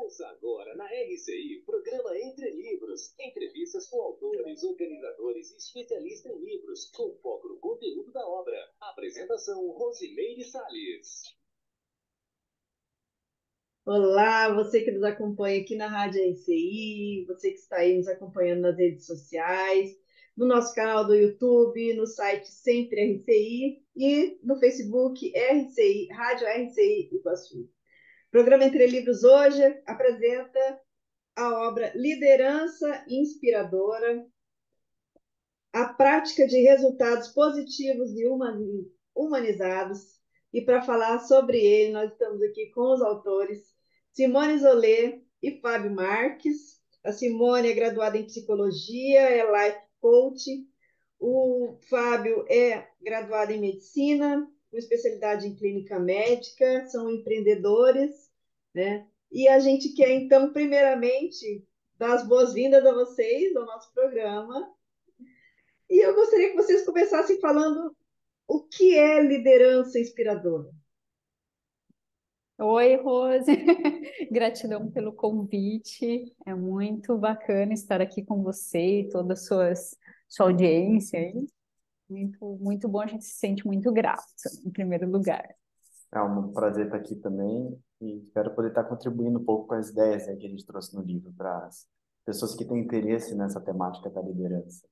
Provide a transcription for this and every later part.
Ouça agora na RCI, programa Entre Livros. Entrevistas com autores, organizadores e especialistas em livros, com foco no conteúdo da obra. Apresentação Rosimeire Salles. Olá, você que nos acompanha aqui na Rádio RCI, você que está aí nos acompanhando nas redes sociais, no nosso canal do YouTube, no site Sempre RCI e no Facebook RCI, Rádio RCI Iguaçu. O programa Entre Livros hoje apresenta a obra Liderança Inspiradora, a prática de resultados positivos e humanizados. E para falar sobre ele, nós estamos aqui com os autores Simone Zolê e Fábio Marques. A Simone é graduada em psicologia, é life coach. O Fábio é graduado em medicina, com especialidade em clínica médica, são empreendedores, né? E a gente quer, então, primeiramente, dar as boas-vindas a vocês ao nosso programa. E eu gostaria que vocês começassem falando o que é liderança inspiradora. Oi, Rose. Gratidão pelo convite. É muito bacana estar aqui com você e toda a sua audiência aí. Muito bom, a gente se sente muito grato, em primeiro lugar. É um prazer estar aqui também e espero poder estar contribuindo um pouco com as ideias, né, que a gente trouxe no livro para as pessoas que têm interesse nessa temática da liderança.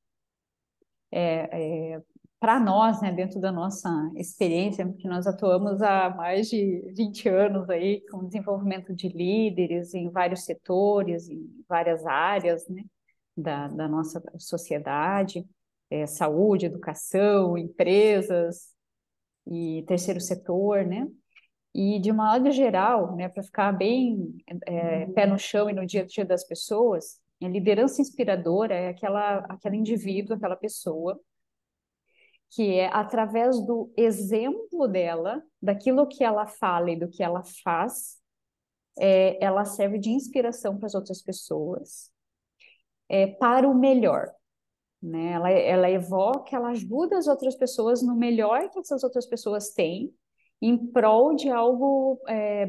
Para nós, né, dentro da nossa experiência, porque nós atuamos há mais de 20 anos aí com desenvolvimento de líderes em vários setores, em várias áreas, né, da nossa sociedade, saúde, educação, empresas e terceiro setor, né? E de uma modo geral, né, para ficar bem pé no chão e no dia a dia das pessoas, a liderança inspiradora é aquela indivíduo, aquela pessoa que é através do exemplo dela, daquilo que ela fala e do que ela faz, ela serve de inspiração para as outras pessoas, para o melhor. Né? Ela evoca, ela ajuda as outras pessoas no melhor que essas outras pessoas têm, em prol de algo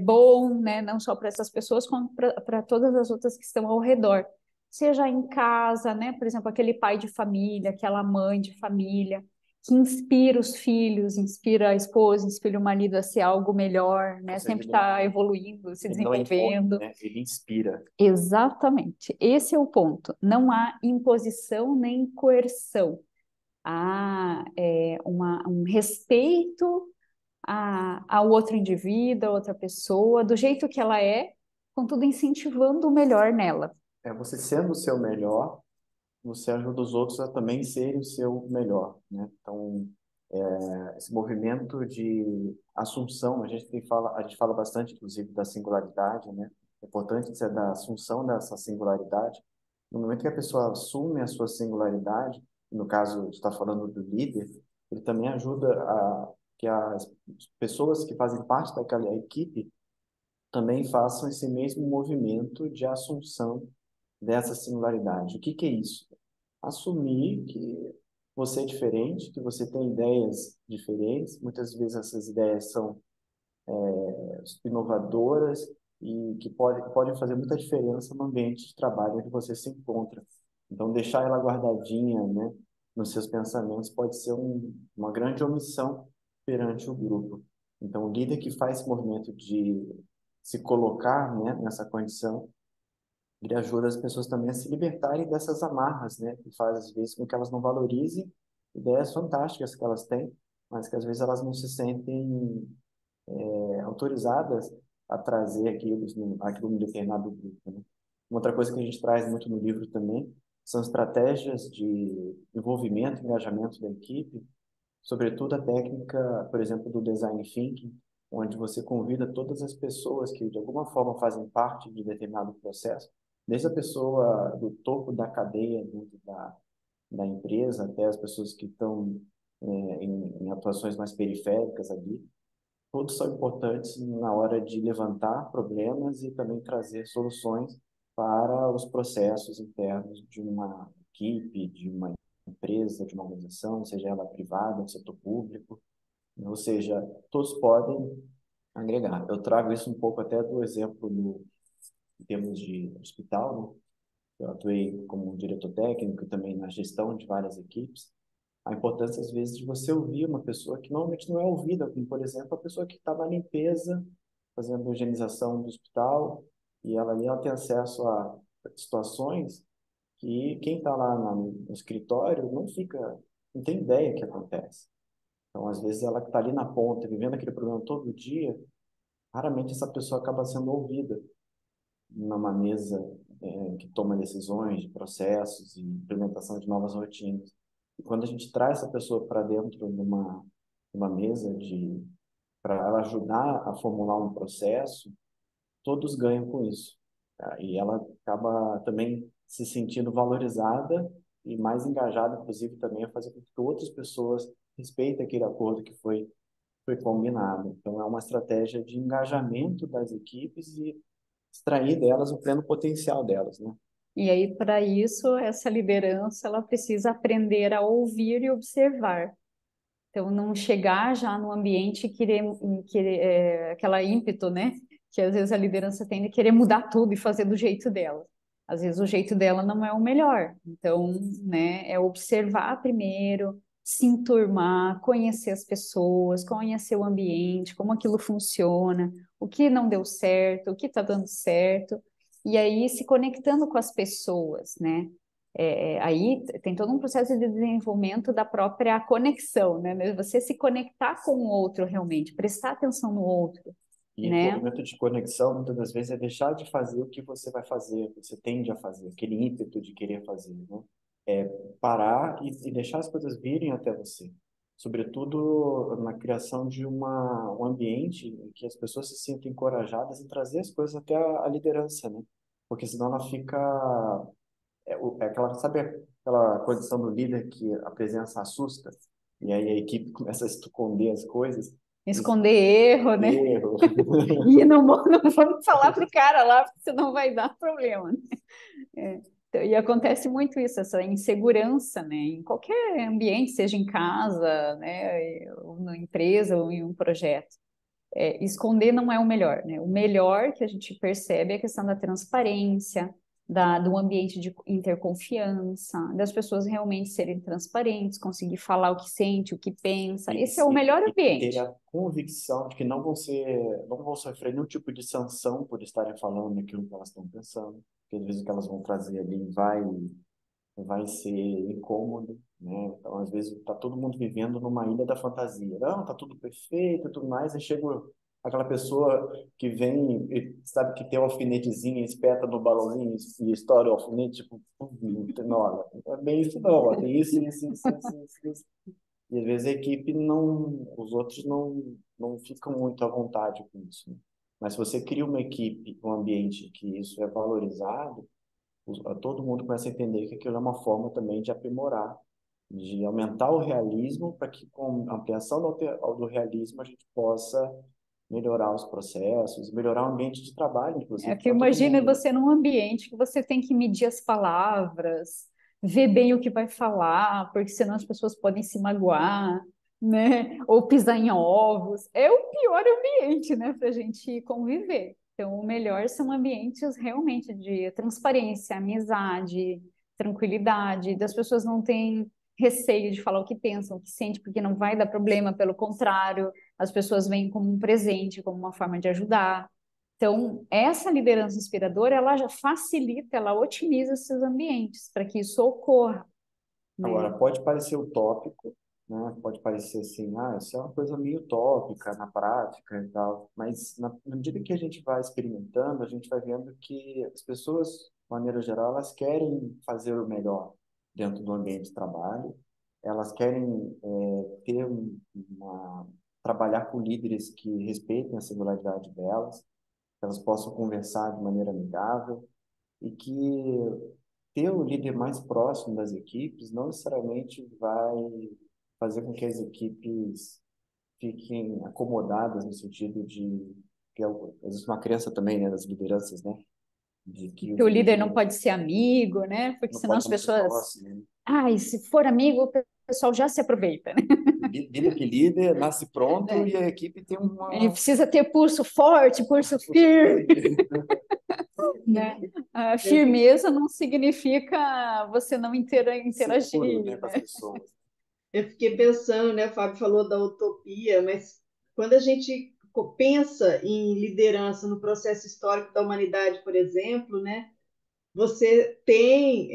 bom, né? Não só para essas pessoas, como para todas as outras que estão ao redor. Seja em casa, né? Por exemplo, aquele pai de família, aquela mãe de família, que inspira os filhos, inspira a esposa, inspira o marido a ser algo melhor, né? Sempre está evoluindo, se Ele não impõe, desenvolvendo. né? Ele inspira. Exatamente, esse é o ponto. Não há imposição nem coerção. Há um respeito ao outro indivíduo, a outra pessoa, do jeito que ela é, contudo incentivando o melhor nela. Você sendo o seu melhor, você ajuda os outros a também serem o seu melhor, né? Então, esse movimento de assunção, a gente fala bastante, inclusive, da singularidade, né? É importante dizer da assunção dessa singularidade. No momento que a pessoa assume a sua singularidade, no caso, a gente está falando do líder, ele também ajuda a que as pessoas que fazem parte daquela equipe também façam esse mesmo movimento de assunção dessa singularidade. O que é isso? Assumir que você é diferente, que você tem ideias diferentes, muitas vezes essas ideias são inovadoras e que podem fazer muita diferença no ambiente de trabalho onde você se encontra. Então, deixar ela guardadinha, né, nos seus pensamentos pode ser uma grande omissão perante o grupo. Então, o líder que faz esse movimento de se colocar, né, nessa condição, ele ajuda as pessoas também a se libertarem dessas amarras, né, que faz às vezes com que elas não valorizem ideias fantásticas que elas têm, mas que às vezes elas não se sentem autorizadas a trazer aquilo num determinado grupo, né? Uma outra coisa que a gente traz muito no livro também são estratégias de envolvimento, engajamento da equipe, sobretudo a técnica, por exemplo, do design thinking, onde você convida todas as pessoas que de alguma forma fazem parte de determinado processo, desde a pessoa do topo da cadeia dentro da empresa até as pessoas que estão em atuações mais periféricas ali, todos são importantes na hora de levantar problemas e também trazer soluções para os processos internos de uma equipe, de uma empresa, de uma organização, seja ela privada, do setor público, ou seja, todos podem agregar. Eu trago isso um pouco até do exemplo termos de hospital, né? Eu atuei como diretor técnico e também na gestão de várias equipes. A importância, às vezes, de você ouvir uma pessoa que normalmente não é ouvida, como, por exemplo, a pessoa que está na limpeza, fazendo a higienização do hospital, e ela tem acesso a situações que quem está lá no escritório não tem ideia do que acontece. Então, às vezes, ela que está ali na ponta, vivendo aquele problema todo dia, raramente essa pessoa acaba sendo ouvida numa mesa que toma decisões de processos e implementação de novas rotinas. E quando a gente traz essa pessoa para dentro de uma mesa para ela ajudar a formular um processo, todos ganham com isso. Tá? E ela acaba também se sentindo valorizada e mais engajada, inclusive, também a fazer com que outras pessoas respeitem aquele acordo que foi combinado. Então, é uma estratégia de engajamento das equipes e extrair delas o pleno potencial delas, né? E aí, para isso, essa liderança, ela precisa aprender a ouvir e observar. Então, não chegar já no ambiente e querer aquela ímpeto, né? Que às vezes a liderança tem de querer mudar tudo e fazer do jeito dela. Às vezes o jeito dela não é o melhor. Então, né, é observar primeiro, se enturmar, conhecer as pessoas, conhecer o ambiente, como aquilo funciona, o que não deu certo, o que está dando certo, e aí se conectando com as pessoas, né? Aí tem todo um processo de desenvolvimento da própria conexão, né? Você se conectar com o outro realmente, prestar atenção no outro, E o né? movimento de conexão, muitas das vezes, é deixar de fazer o que você vai fazer, o que você tende a fazer, aquele ímpeto de querer fazer, né? É parar e deixar as coisas virem até você. Sobretudo na criação de um ambiente em que as pessoas se sintam encorajadas em trazer as coisas até a liderança, né? Porque senão ela fica aquela, sabe aquela condição do líder que a presença assusta? E aí a equipe começa a esconder as coisas. Esconder erro, né? Erro. E não, não vamos falar pro cara lá, porque senão vai dar problema, né? Então, e acontece muito isso, essa insegurança, né? Em qualquer ambiente, seja em casa, né? Ou na empresa, ou em um projeto. Esconder não é o melhor, né? O melhor que a gente percebe é a questão da transparência, do ambiente de interconfiança, das pessoas realmente serem transparentes, conseguir falar o que sente, o que pensa. Esse é o melhor E ter ambiente. a convicção de que não vão sofrer nenhum tipo de sanção por estarem falando aquilo que elas estão pensando, porque às vezes o que elas vão trazer ali vai ser incômodo, né? Então, às vezes, tá todo mundo vivendo numa ilha da fantasia. Não, tá tudo perfeito e tudo mais, aí chega aquela pessoa que vem e sabe que tem um alfinetezinho, espeta no balãozinho e estoura o alfinete, tipo, não, olha, não é bem isso não, ó, tem isso. E às vezes a equipe não, os outros não ficam muito à vontade com isso, né? Mas se você cria uma equipe, um ambiente que isso é valorizado, todo mundo começa a entender que aquilo é uma forma também de aprimorar, de aumentar o realismo, para que com a ampliação do realismo a gente possa melhorar os processos, melhorar o ambiente de trabalho, É inclusive, que para todo imagina mundo, né? você num ambiente que você tem que medir as palavras, ver bem o que vai falar, porque senão as pessoas podem se magoar, né? Ou pisar em ovos. É o pior ambiente, né, para a gente conviver. Então, o melhor são ambientes realmente de transparência, amizade, tranquilidade, das pessoas não têm receio de falar o que pensam, o que sentem, porque não vai dar problema, pelo contrário, as pessoas veem como um presente, como uma forma de ajudar. Então, essa liderança inspiradora, ela já facilita, ela otimiza esses ambientes para que isso ocorra, né? Agora, pode parecer utópico, né? Pode parecer assim, isso é uma coisa meio utópica na prática e tal, mas na medida que a gente vai experimentando, a gente vai vendo que as pessoas, de maneira geral, elas querem fazer o melhor dentro do ambiente de trabalho, elas querem ter trabalhar com líderes que respeitem a singularidade delas, que elas possam conversar de maneira amigável e que ter o líder mais próximo das equipes não necessariamente vai fazer com que as equipes fiquem acomodadas no sentido de que existe uma crença também, né, das lideranças, né, de que Que os o líder não líderes pode ser amigo, né? Porque não senão as podem ser pessoas, sócios, né? ai, se for amigo, o pessoal já se aproveita, né? Líder que líder nasce pronto É. e a equipe tem E uma precisa ter pulso forte, pulso firme. né? A firmeza não significa você não Ser puro, né, interagir, com as né? pessoas. Eu fiquei pensando, né? O Fábio falou da utopia, mas quando a gente pensa em liderança no processo histórico da humanidade, por exemplo, né? Você tem,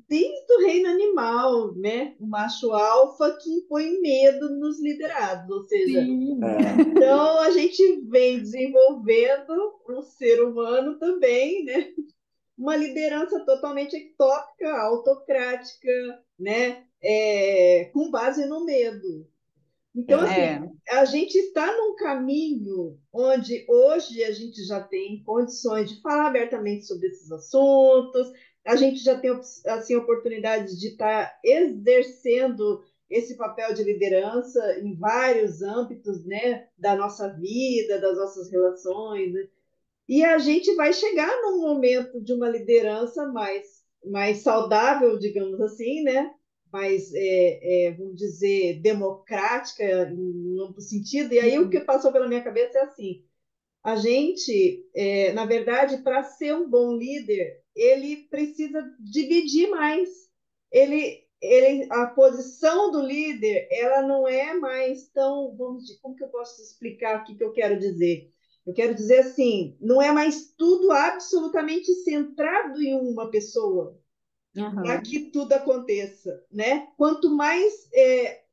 desde o reino animal, né? O macho alfa que impõe medo nos liderados, ou seja, Sim. É, então a gente vem desenvolvendo o ser humano também, né? Uma liderança totalmente ectópica, autocrática, né? Com base no medo. Então, é, assim, É, a gente está num caminho onde hoje a gente já tem condições de falar abertamente sobre esses assuntos, a gente já tem assim, oportunidade de estar exercendo esse papel de liderança em vários âmbitos, né, da nossa vida, das nossas relações, né? E a gente vai chegar num momento de uma liderança mais saudável, digamos assim, né? Mais, vamos dizer, democrática, em amplo sentido. E aí o que passou pela minha cabeça é assim: a gente, na verdade, para ser um bom líder, ele precisa dividir mais. A posição do líder, ela não é mais tão, vamos dizer, como que eu posso explicar o que eu quero dizer? Eu quero dizer assim, não é mais tudo absolutamente centrado em uma pessoa para aham. que tudo aconteça, né? Quanto mais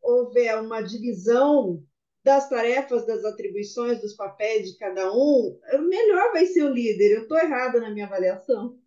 houver uma divisão das tarefas, das atribuições, dos papéis de cada um, melhor vai ser o líder. Eu estou errada na minha avaliação.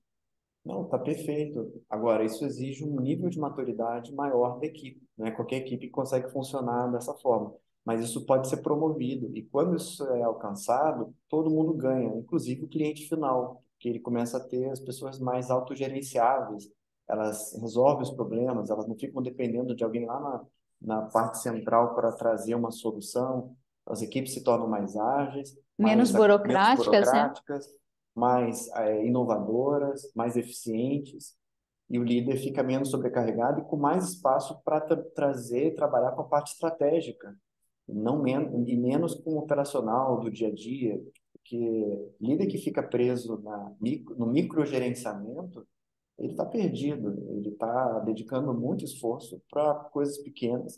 não, tá perfeito. Agora, isso exige um nível de maturidade maior da equipe, né? Qualquer equipe consegue funcionar dessa forma, mas isso pode ser promovido. E quando isso é alcançado, todo mundo ganha, inclusive o cliente final, que ele começa a ter as pessoas mais autogerenciáveis. Elas resolvem os problemas, elas não ficam dependendo de alguém lá na parte central para trazer uma solução. As equipes se tornam mais ágeis, Menos menos burocráticas, né? burocráticas, mais inovadoras, mais eficientes, e o líder fica menos sobrecarregado e com mais espaço para trazer, trabalhar com a parte estratégica, não e menos com o operacional do dia a dia, porque líder que fica preso no microgerenciamento, ele está perdido, ele está dedicando muito esforço para coisas pequenas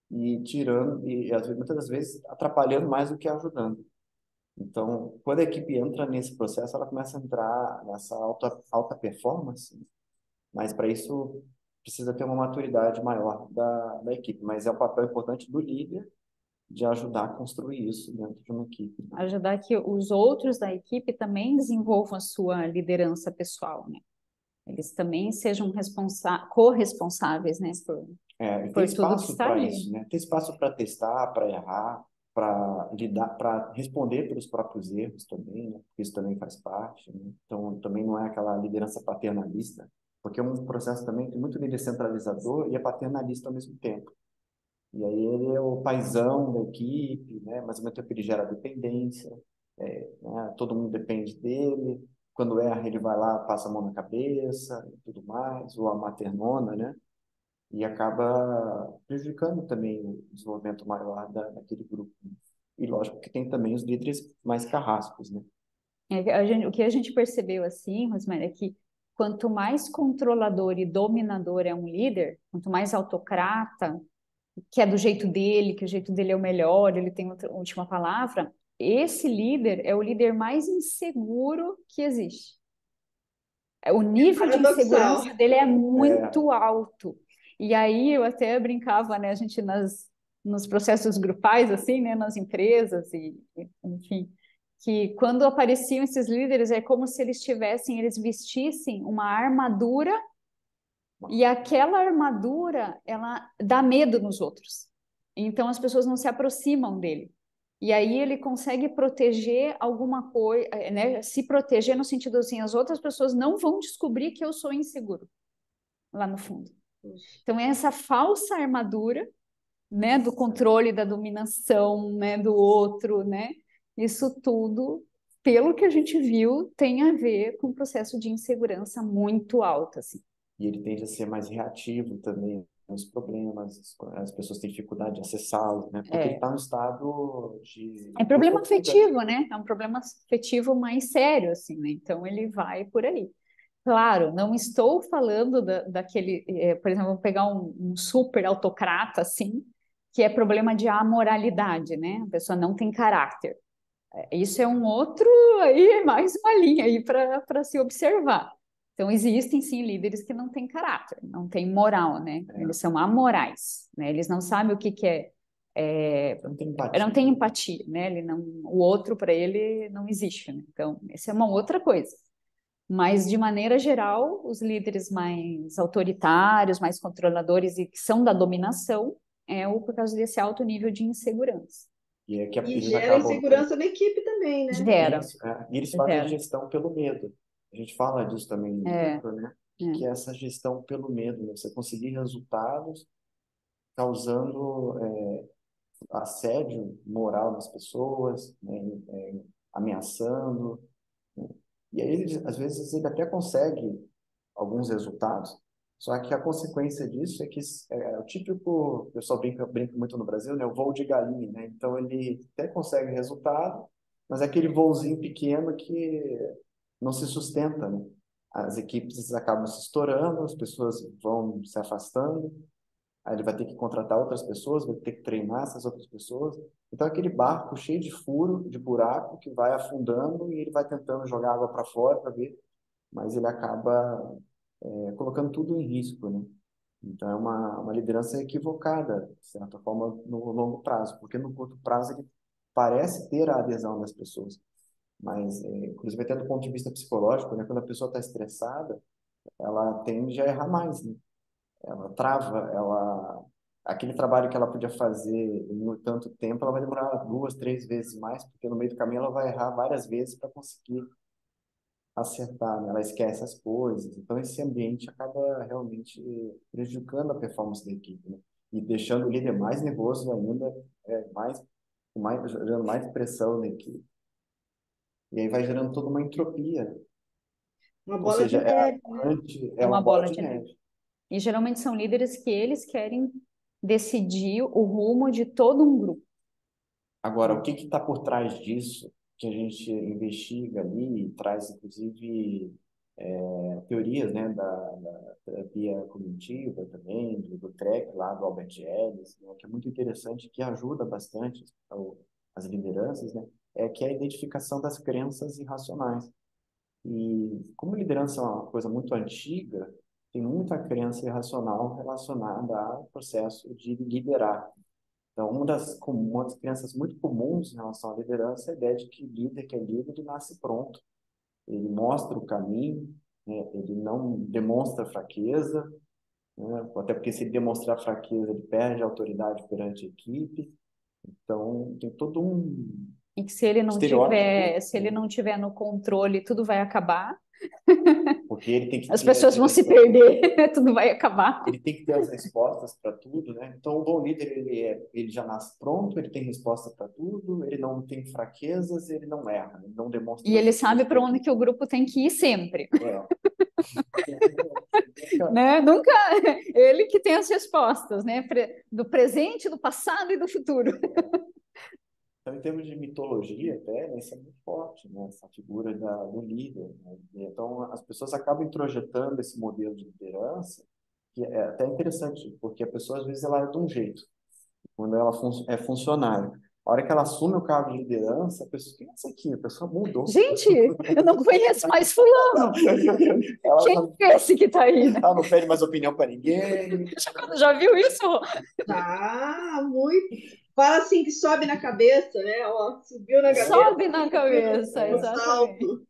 e tirando, e muitas das vezes atrapalhando mais do que ajudando. Então, quando a equipe entra nesse processo, ela começa a entrar nessa alta performance, mas para isso precisa ter uma maturidade maior da equipe. Mas é um papel importante do líder de ajudar a construir isso dentro de uma equipe. Ajudar que os outros da equipe também desenvolvam a sua liderança pessoal, né? Eles também sejam corresponsáveis, né, É, e tem por tudo que espaço está para ali. isso, né? Tem espaço para testar, para errar, para lidar, para responder pelos próprios erros também, né? Porque isso também faz parte, né? Então, também não é aquela liderança paternalista, porque é um processo também que muito líder centralizador e é paternalista ao mesmo tempo. E aí ele é o paizão da equipe, né? Mas ao mesmo tempo ele gera dependência, né? Todo mundo depende dele. Quando erra, ele vai lá, passa a mão na cabeça e tudo mais, ou a maternona, né? E acaba prejudicando também o desenvolvimento maior daquele grupo. E lógico que tem também os líderes mais carrascos, né? O que a gente percebeu assim, Rosmar, é que quanto mais controlador e dominador é um líder, quanto mais autocrata, que é do jeito dele, que o jeito dele é o melhor, ele tem a última palavra, esse líder é o líder mais inseguro que existe. O nível de Paradoxal. insegurança dele é É, muito alto. E aí eu até brincava, né, a gente nos processos grupais, assim, né, nas empresas, enfim, que quando apareciam esses líderes é como se eles vestissem uma armadura e aquela armadura, ela dá medo nos outros. Então as pessoas não se aproximam dele. E aí ele consegue proteger alguma coisa, né? Se proteger no sentido assim, as outras pessoas não vão descobrir que eu sou inseguro lá no fundo. Então é essa falsa armadura, né, do controle, da dominação, né, do outro, né? Isso tudo, pelo que a gente viu, tem a ver com um processo de insegurança muito alto, assim. e ele tende a ser mais reativo também, os problemas, as pessoas têm dificuldade de acessá-los, né? Porque ele está no estado de É problema fuga. afetivo, né? É um problema afetivo mais sério, assim, né? Então ele vai por aí. Claro, não estou falando daquele, por exemplo, vou pegar um super autocrata, assim, que é problema de amoralidade, né? A pessoa não tem caráter. Isso é um outro, aí é mais uma linha aí para se observar. Então, existem sim líderes que não têm caráter, não têm moral, né? Eles são amorais, né? Eles não sabem o que, que Não tem não tem empatia. empatia, né? Ele não, o outro para ele não existe, né? Então, essa é uma outra coisa. Mas, de maneira geral, os líderes mais autoritários, mais controladores e que são da dominação, por causa desse alto nível de insegurança. E é que E eles gera acabam. insegurança na equipe também, né? Gera, Isso, e eles fazem a gera. gestão pelo medo. A gente fala disso também no É, livro, né? é. Que é essa gestão pelo medo, né? Você conseguir resultados causando assédio moral nas pessoas, né? Ameaçando, né? E aí, às vezes, ele até consegue alguns resultados, só que a consequência disso é que o típico, o pessoal brinca muito no Brasil, né? O voo de galinha, né? Então, ele até consegue resultado, mas é aquele voozinho pequeno que não se sustenta, né? As equipes acabam se estourando, as pessoas vão se afastando, aí ele vai ter que contratar outras pessoas, vai ter que treinar essas outras pessoas. Então, é aquele barco cheio de furo, de buraco, que vai afundando e ele vai tentando jogar água para fora para ver, mas ele acaba colocando tudo em risco, né? Então, é uma liderança equivocada, de certa forma, no longo prazo, porque no curto prazo ele parece ter a adesão das pessoas, mas, inclusive, até do ponto de vista psicológico, né? Quando a pessoa está estressada, ela tende a errar mais, né? Ela trava, aquele trabalho que ela podia fazer em tanto tempo, ela vai demorar 2, 3 vezes mais, porque no meio do caminho ela vai errar várias vezes para conseguir acertar, né? Ela esquece as coisas. Então, esse ambiente acaba realmente prejudicando a performance da equipe, né? E deixando o líder mais nervoso ainda, gerando mais pressão na equipe. E aí vai gerando toda uma entropia. Uma Ou bola de seja, neve, né? é É uma uma bola bola de de neve. neve. E geralmente são líderes que eles querem decidir o rumo de todo um grupo. Agora, o que está por trás disso, que a gente investiga ali e traz, inclusive, teorias, né, da terapia cognitiva também, do TREC lá, do Albert Ellis, né, que é muito interessante, que ajuda bastante as lideranças, né, que é a identificação das crenças irracionais. E como liderança é uma coisa muito antiga, tem muita crença irracional relacionada ao processo de liderar. Então, uma das crenças muito comuns em relação à liderança é a ideia de que líder que é líder, ele nasce pronto. Ele mostra o caminho, né? Ele não demonstra fraqueza, né? Até porque se ele demonstrar fraqueza, ele perde a autoridade perante a equipe. Então, tem todo um E que se ele não estereótipo, tiver, se ele não tiver no controle, tudo vai acabar. porque ele tem que As ter a pessoas vão se direção, perder, tudo vai acabar. ele tem que ter as respostas para tudo, né? Então, o bom líder, ele já nasce pronto, ele tem resposta para tudo, ele não tem fraquezas, ele não erra, ele não E demonstra ele sabe fraqueza para para a onde equipe. que o grupo tem que ir sempre, É. né? Nunca ele que tem as respostas, né? Do presente, do passado e do futuro. Então, em termos de mitologia, até, né, isso é muito forte, né? Essa figura do líder, né? Então, as pessoas acabam introjetando esse modelo de liderança, que é até interessante, porque a pessoa, às vezes, ela é de um jeito, quando ela é funcionária. A hora que ela assume o cargo de liderança, a pessoa, quem é esse aqui? A pessoa mudou. Gente, eu não conheço mais fulano. Ela, Quem é esse que está aí, né? ela não pede mais opinião para ninguém. Já viu isso? Tá, muito. Fala assim que sobe na cabeça, né? Ó, subiu na cabeça, Sobe na cabeça, no exatamente. salto.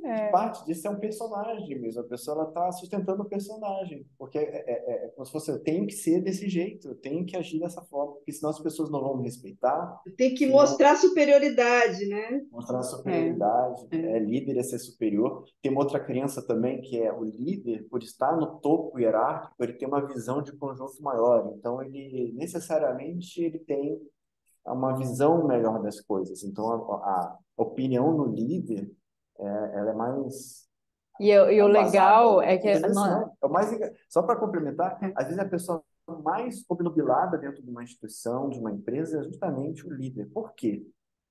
E parte disso é um personagem mesmo. A pessoa ela está sustentando o personagem, porque é como se fosse eu tenho que ser desse jeito, eu tenho que agir dessa forma, porque senão as pessoas não vão me respeitar, Tem que senão mostrar superioridade, né? mostrar É, superioridade, é. líder é ser superior. Tem uma outra crença também que é o líder, por estar no topo hierárquico, ele tem uma visão de conjunto maior. Então ele necessariamente ele tem uma visão melhor das coisas. Então a opinião no líder ela é mais E o Embasado, legal é que às vezes não. É o mais, só para complementar, às vezes a pessoa mais obnubilada dentro de uma instituição, de uma empresa, é justamente o líder. Por quê?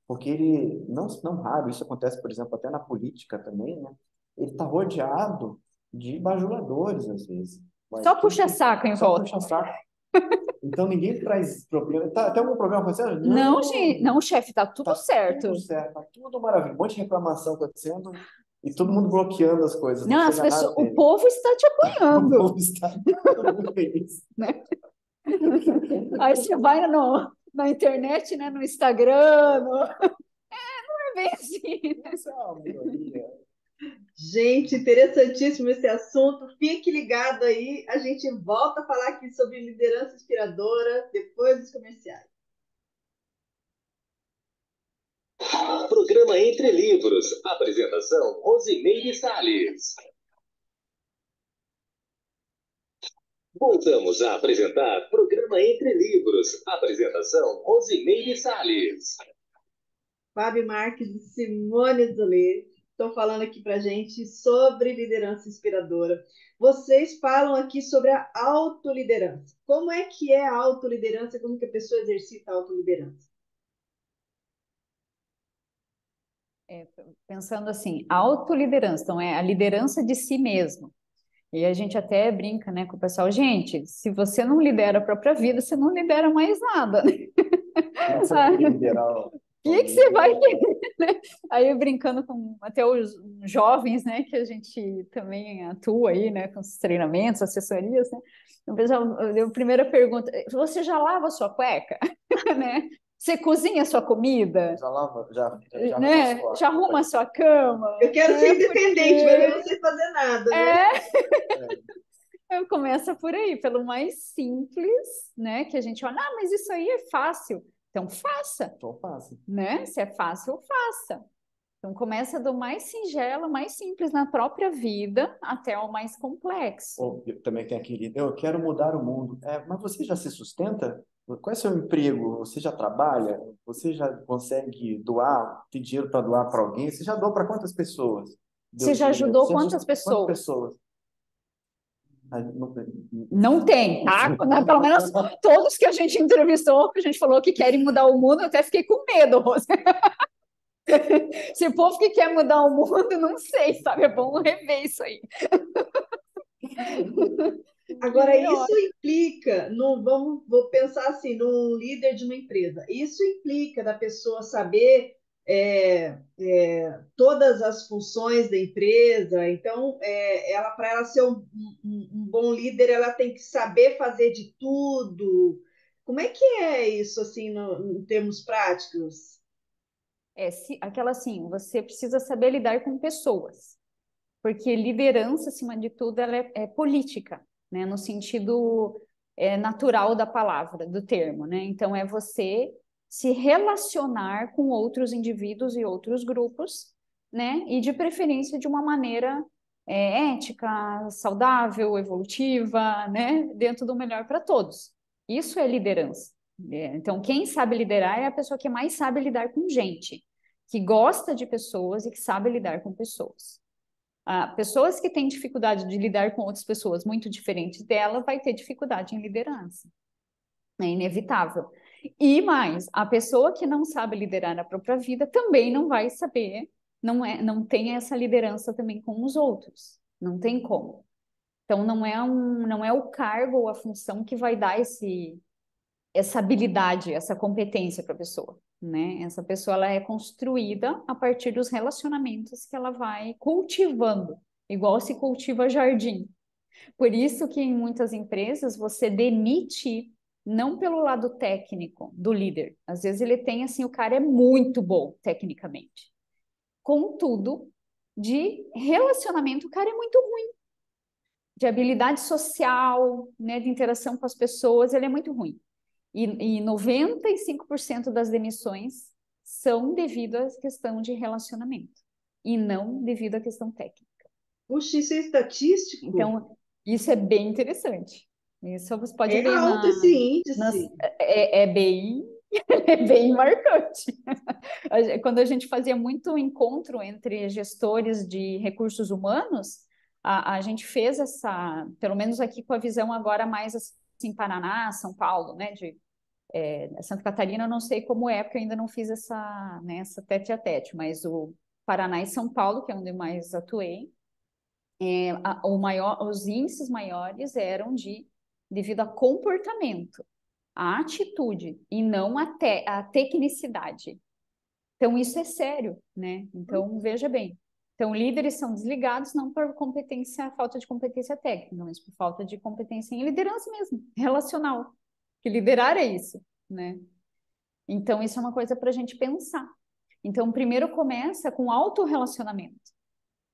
Porque ele, não raro, isso acontece, por exemplo, até na política também, né? Ele está rodeado de bajuladores, às vezes. só puxa saco em Só volta. puxa saco. Então ninguém traz problema. Tem algum problema com você? Não, gente, não, chefe, tá tudo Tá certo. tudo certo, tá tudo maravilha. Um monte de reclamação acontecendo e todo mundo bloqueando as coisas. Não Não, as chega nada pessoas, o dele. povo está te O apoiando, povo está todo mundo feliz. né? Aí você vai na internet, né, no Instagram, não é bem assim, né? Essa é uma minoria. Gente, interessantíssimo esse assunto. Fique ligado aí. A gente volta a falar aqui sobre liderança inspiradora depois dos comerciais. Programa Entre Livros. Apresentação: Rosimeire Salles. Voltamos a apresentar Programa Entre Livros. Apresentação: Rosimeire Salles. Fábio Marques e Simone Zolê estão falando aqui para a gente sobre liderança inspiradora. Vocês falam aqui sobre a autoliderança. Como é que é a autoliderança? Como que a pessoa exercita a autoliderança? Pensando assim, autoliderança, então é a liderança de si mesmo. E a gente até brinca, né, com o pessoal, gente, se você não lidera a própria vida, você não lidera mais nada, né? Como é que você vai liderar? O que você vai querer, né? Aí eu brincando com até os jovens, né, que a gente também atua aí, né, com os treinamentos, assessorias, né? O pessoal, a primeira pergunta, você já lava a sua cueca? Né? Você cozinha a sua comida? Já lava, Né? Já arruma a sua cama? Eu quero ser Né? independente, mas eu não sei fazer nada, né? Eu começo por aí, pelo mais simples, né? Que a gente olha, ah, mas isso aí é fácil. Então faça, Então faça. né? Se é fácil, faça. Então começa do mais singelo, mais simples na própria vida, até o mais complexo. Ou também tem aquele, eu quero mudar o mundo. Mas você já se sustenta? Qual é o seu emprego? Você já trabalha? Você já consegue doar, ter dinheiro para doar para alguém? Você já doou para quantas pessoas? Você já dinheiro? ajudou Você quantas ajudou pessoas? quantas pessoas? Não tem, tá? Né? Pelo menos todos que a gente entrevistou, que a gente falou que querem mudar o mundo, eu até fiquei com medo, Rose. Se o povo que quer mudar o mundo, não sei, sabe? É bom rever isso aí. Agora, isso implica, vou pensar assim, num líder de uma empresa. Isso implica da pessoa saber todas as funções da empresa. Então, para ela ser um bom líder, ela tem que saber fazer de tudo. Como é que é isso, assim, em termos práticos? Aquela assim, você precisa saber lidar com pessoas, porque liderança, acima de tudo, ela é política, né? No sentido natural da palavra, do termo, né? Então, é você se relacionar com outros indivíduos e outros grupos, né? E de preferência de uma maneira ética, saudável, evolutiva, né? Dentro do melhor para todos. Isso é liderança. Então, quem sabe liderar é a pessoa que mais sabe lidar com gente, que gosta de pessoas e que sabe lidar com pessoas. Pessoas que têm dificuldade de lidar com outras pessoas muito diferentes dela, vai ter dificuldade em liderança. É inevitável. E mais, a pessoa que não sabe liderar na própria vida também não vai saber, não tem essa liderança também com os outros. Não tem como. Então, não é o cargo ou a função que vai dar essa habilidade, essa competência para a pessoa, né? Essa pessoa ela é construída a partir dos relacionamentos que ela vai cultivando, igual se cultiva jardim. Por isso que em muitas empresas você demite não pelo lado técnico do líder. Às vezes ele tem assim, o cara é muito bom tecnicamente. Contudo, de relacionamento, o cara é muito ruim. De habilidade social, né, de interação com as pessoas, ele é muito ruim. E 95% das demissões são devido à questão de relacionamento e não devido à questão técnica. Puxa, isso é estatístico? Então, isso é bem interessante. Isso você pode ver alto esse índice. é bem É bem marcante. Quando a gente fazia muito encontro entre gestores de recursos humanos, a gente fez essa, pelo menos aqui com a visão agora mais assim, Paraná, São Paulo, né? Santa Catarina, eu não sei como é, porque eu ainda não fiz essa, né, essa tete a tete, mas o Paraná e São Paulo, que é onde eu mais atuei, os índices maiores eram devido a comportamento, a atitude e não a tecnicidade. Então, isso é sério, né? Então, veja bem. Então, líderes são desligados não por falta de competência técnica, mas por falta de competência em liderança mesmo, relacional. Que liderar é isso, né? Então, isso é uma coisa para a gente pensar. Então, primeiro começa com autorrelacionamento,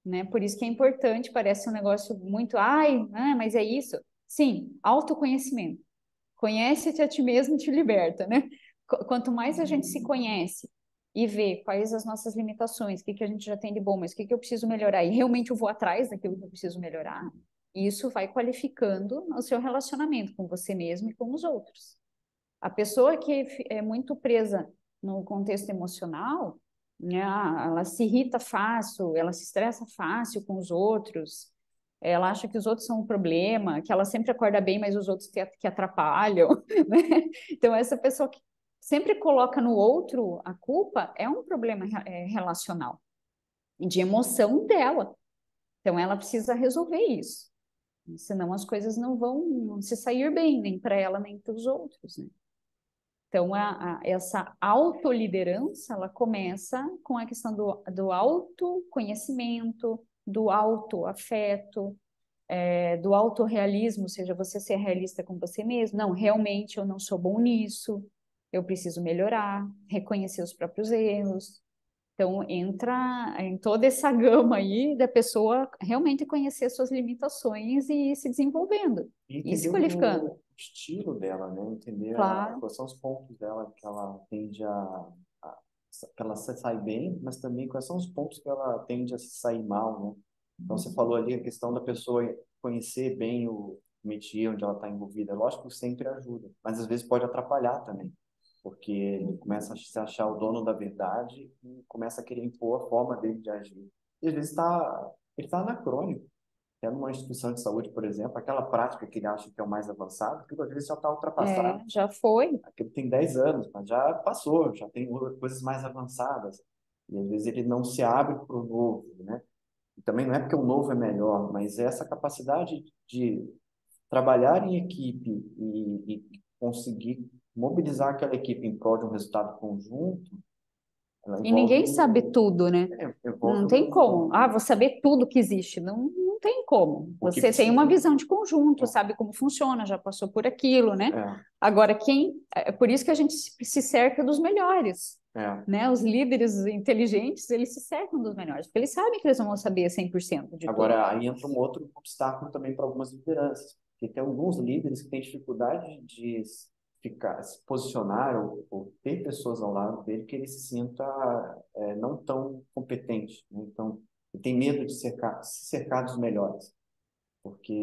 né? Por isso que é importante, parece um negócio muito, mas é isso. Sim, autoconhecimento. Conhece-te a ti mesmo e te liberta, né? Quanto mais a gente se conhece e vê quais as nossas limitações, o que a gente já tem de bom, mas o que eu preciso melhorar, e realmente eu vou atrás daquilo que eu preciso melhorar, isso vai qualificando o seu relacionamento com você mesmo e com os outros. A pessoa que é muito presa no contexto emocional, né, ela se irrita fácil, ela se estressa fácil com os outros, ela acha que os outros são um problema, que ela sempre acorda bem, mas os outros que atrapalham, né? Então, essa pessoa que sempre coloca no outro a culpa é um problema relacional, de emoção dela. Então, ela precisa resolver isso, senão as coisas não vão se sair bem, nem para ela, nem para os outros, né? Então, essa autoliderança, ela começa com a questão do autoconhecimento, do autoafeto, do autorrealismo, ou seja, você ser realista com você mesmo. Não, realmente eu não sou bom nisso, eu preciso melhorar, reconhecer os próprios erros. Então, entra em toda essa gama aí da pessoa realmente conhecer suas limitações e ir se desenvolvendo, E e se entender qualificando. o estilo dela, né? Entender Claro. quais são os pontos dela que ela tende a que ela se sai bem, mas também quais são os pontos que ela tende a se sair mal, né? Então, você falou ali a questão da pessoa conhecer bem o métier onde ela está envolvida. Lógico que sempre ajuda, mas às vezes pode atrapalhar também, porque ele começa a se achar o dono da verdade e começa a querer impor a forma dele de agir. E às vezes ele está anacrônico. Até numa instituição de saúde, por exemplo, aquela prática que ele acha que é o mais avançado, aquilo às vezes já está ultrapassado. Já foi. Aquilo tem 10 anos, mas já passou, já tem coisas mais avançadas. E às vezes ele não se abre para o novo, né? E também não é porque o novo é melhor, mas é essa capacidade de trabalhar em equipe e conseguir mobilizar aquela equipe em prol de um resultado conjunto, ela E ninguém envolve, sabe tudo, né? envolve Não tem como. Vou saber tudo que existe. Não, não tem como. o que Você tem uma precisa. visão de conjunto, sabe como funciona, já passou por aquilo, né? É, Agora, é por isso que a gente se cerca dos melhores, é. né? Os líderes inteligentes, eles se cercam dos melhores, porque eles sabem que eles não vão saber 100% de tudo. Agora, aí entra um outro obstáculo também para algumas lideranças, porque tem alguns líderes que têm dificuldade de se posicionar ou ter pessoas ao lado dele que ele se sinta não tão competente, né? Então, ele tem medo de se cercar dos melhores, porque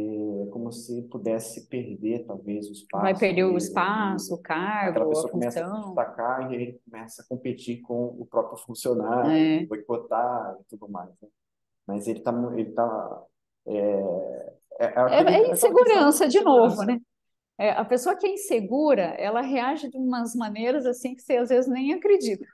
é como se pudesse perder, talvez, o Vai espaço perder o dele, espaço, o aquela cargo, a pessoa começa a se função. destacar e aí ele começa a competir com o próprio funcionário, É, boicotar e tudo mais, né? Mas ele tá é aquela questão de insegurança de novo, insegurança. né? A pessoa que é insegura, ela reage de umas maneiras assim que você às vezes nem acredita.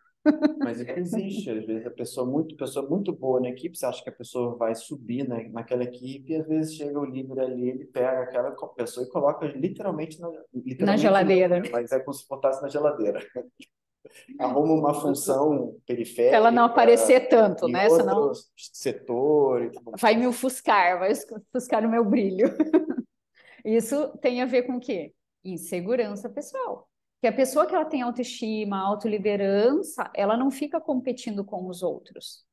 Mas isso existe, às vezes a pessoa muito boa na equipe, você acha que a pessoa vai subir naquela equipe, e às vezes chega o líder ali, ele pega aquela pessoa e coloca literalmente Na literalmente não, geladeira, né? Mas é como se botasse na geladeira. Arruma uma função para ela não periférica aparecer tanto, em né? outro Senão setor e tudo vai mais. me ofuscar, vai ofuscar o meu brilho. Isso tem a ver com o quê? Insegurança pessoal. Que a pessoa que ela tem autoestima, autoliderança, ela não fica competindo com os outros.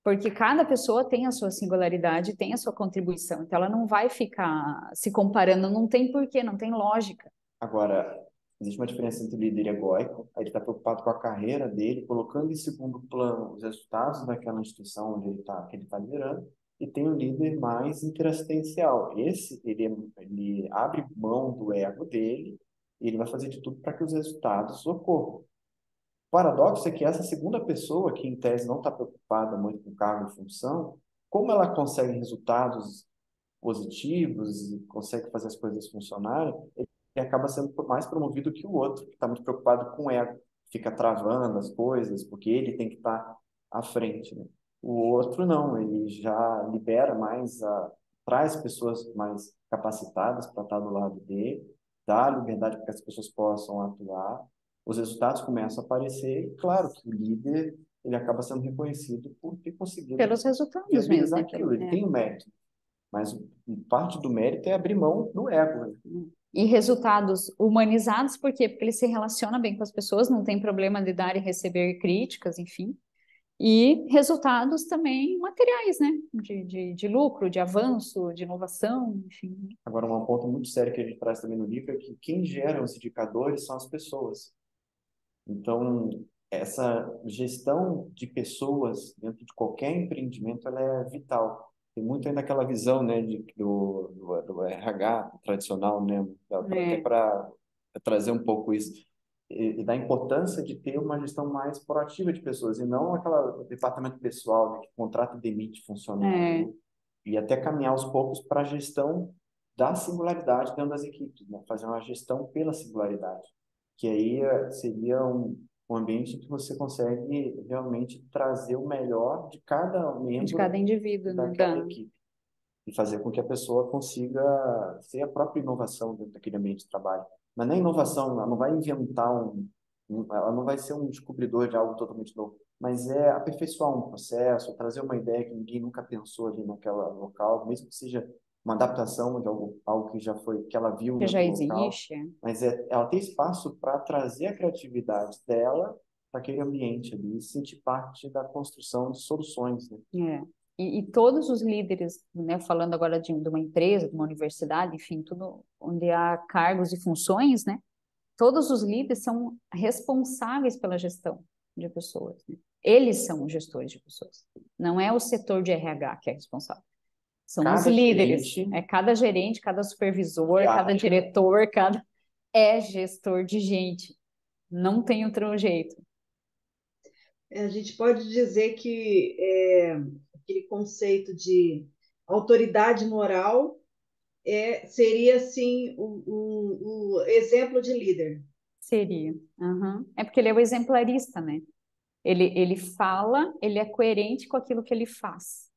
Porque cada pessoa tem a sua singularidade, tem a sua contribuição. Então ela não vai ficar se comparando, não tem porquê, não tem lógica. Agora, existe uma diferença entre o líder egóico, aí ele está preocupado com a carreira dele, colocando em segundo plano os resultados daquela instituição que ele está liderando, e tem o líder mais interassistencial. Ele abre mão do ego dele e ele vai fazer de tudo para que os resultados ocorram. O paradoxo é que essa segunda pessoa, que em tese não está preocupada muito com cargo e função, como ela consegue resultados positivos e consegue fazer as coisas funcionarem, ele acaba sendo mais promovido que o outro, que está muito preocupado com o ego, fica travando as coisas, porque ele tem que estar à frente, né? O outro não, ele já libera mais, traz pessoas mais capacitadas para estar do lado dele, dá liberdade para que as pessoas possam atuar, os resultados começam a aparecer, e claro que o líder ele acaba sendo reconhecido por ter conseguido Pelos resultados mesmo, viabilizar né? aquilo, ele tem o mérito. Mas parte do mérito é abrir mão do ego, né? E resultados humanizados, por quê? Porque ele se relaciona bem com as pessoas, não tem problema de dar e receber críticas, enfim. E resultados também materiais, né? De lucro, de avanço, de inovação, enfim. Agora, um ponto muito sério que a gente traz também no livro é que quem gera os indicadores são as pessoas. Então, essa gestão de pessoas dentro de qualquer empreendimento, ela é vital. Tem muito ainda aquela visão, né, do RH tradicional, né, até para trazer um pouco isso, e da importância de ter uma gestão mais proativa de pessoas, e não aquela departamento pessoal, né, que contrata e demite funcionário, né? E até caminhar aos poucos para a gestão da singularidade dentro das equipes, né? Fazer uma gestão pela singularidade, que aí seria um ambiente em que você consegue realmente trazer o melhor de cada De membro cada indivíduo, né? daquela equipe e fazer com que a pessoa consiga ser a própria inovação dentro daquele ambiente de trabalho. Mas não é inovação, ela não vai inventar ela não vai ser um descobridor de algo totalmente novo, mas é aperfeiçoar um processo, trazer uma ideia que ninguém nunca pensou ali naquela local, mesmo que seja uma adaptação de algo que já foi, que ela viu em Que já outro local, existe. mas ela tem espaço para trazer a criatividade dela para aquele ambiente ali e sentir parte da construção de soluções, né? E todos os líderes, né, falando agora de uma empresa, de uma universidade, enfim, tudo onde há cargos e funções, né, todos os líderes são responsáveis pela gestão de pessoas, né? Eles são os gestores de pessoas. Não é o setor de RH que é responsável. São os Cada líderes. gerente É cada gerente, cada supervisor, cada diretor, é gestor de gente. Não tem outro jeito. A gente pode dizer que aquele conceito de autoridade moral seria, assim, o exemplo de líder. Seria. Uhum. É porque ele é o exemplarista, né? Ele fala, ele é coerente com aquilo que ele faz.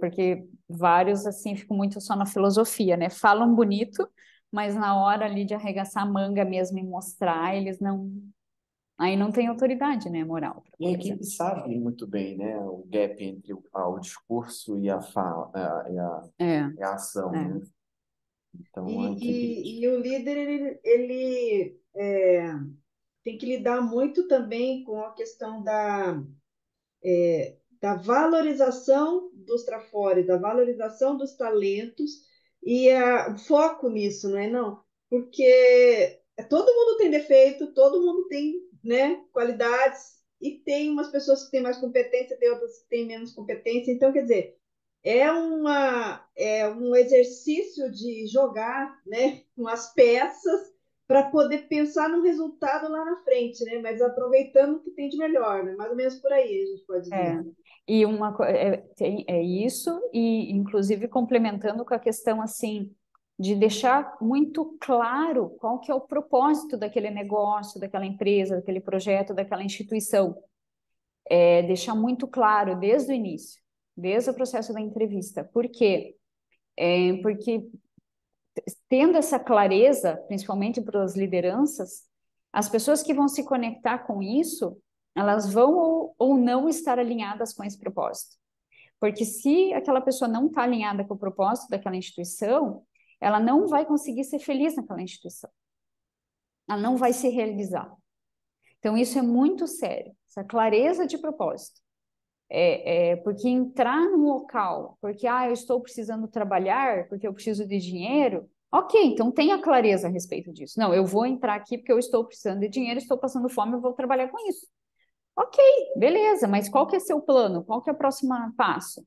Porque vários, assim, ficam muito só na filosofia, né? Falam bonito, mas na hora ali de arregaçar a manga mesmo e mostrar, eles não... Aí não tem autoridade, né, moral. E a equipe sabe muito bem, né, o gap entre o discurso e a fala, e a ação, né? Então, a equipe... E o líder, ele tem que lidar muito também com a questão da valorização dos trafores, da valorização dos talentos e o foco nisso, não é não? Porque todo mundo tem defeito, todo mundo tem, né, qualidades e tem umas pessoas que têm mais competência, tem outras que têm menos competência. Então, quer dizer, é um exercício de jogar, né, com as peças para poder pensar no resultado lá na frente, né? Mas aproveitando o que tem de melhor, né? Mais ou menos por aí, a gente pode dizer. E é isso, e inclusive complementando com a questão assim de deixar muito claro qual que é o propósito daquele negócio, daquela empresa, daquele projeto, daquela instituição. Deixar muito claro desde o início, desde o processo da entrevista. Por quê? Porque tendo essa clareza, principalmente para as lideranças, as pessoas que vão se conectar com isso, elas vão ou não estar alinhadas com esse propósito. Porque se aquela pessoa não está alinhada com o propósito daquela instituição, ela não vai conseguir ser feliz naquela instituição. Ela não vai se realizar. Então, isso é muito sério, essa clareza de propósito. Porque entrar num local, porque eu estou precisando trabalhar, porque eu preciso de dinheiro, ok, então tenha clareza a respeito disso. Não, eu vou entrar aqui porque eu estou precisando de dinheiro, estou passando fome, eu vou trabalhar com isso. Ok, beleza, mas qual que é seu plano? Qual que é o próximo passo?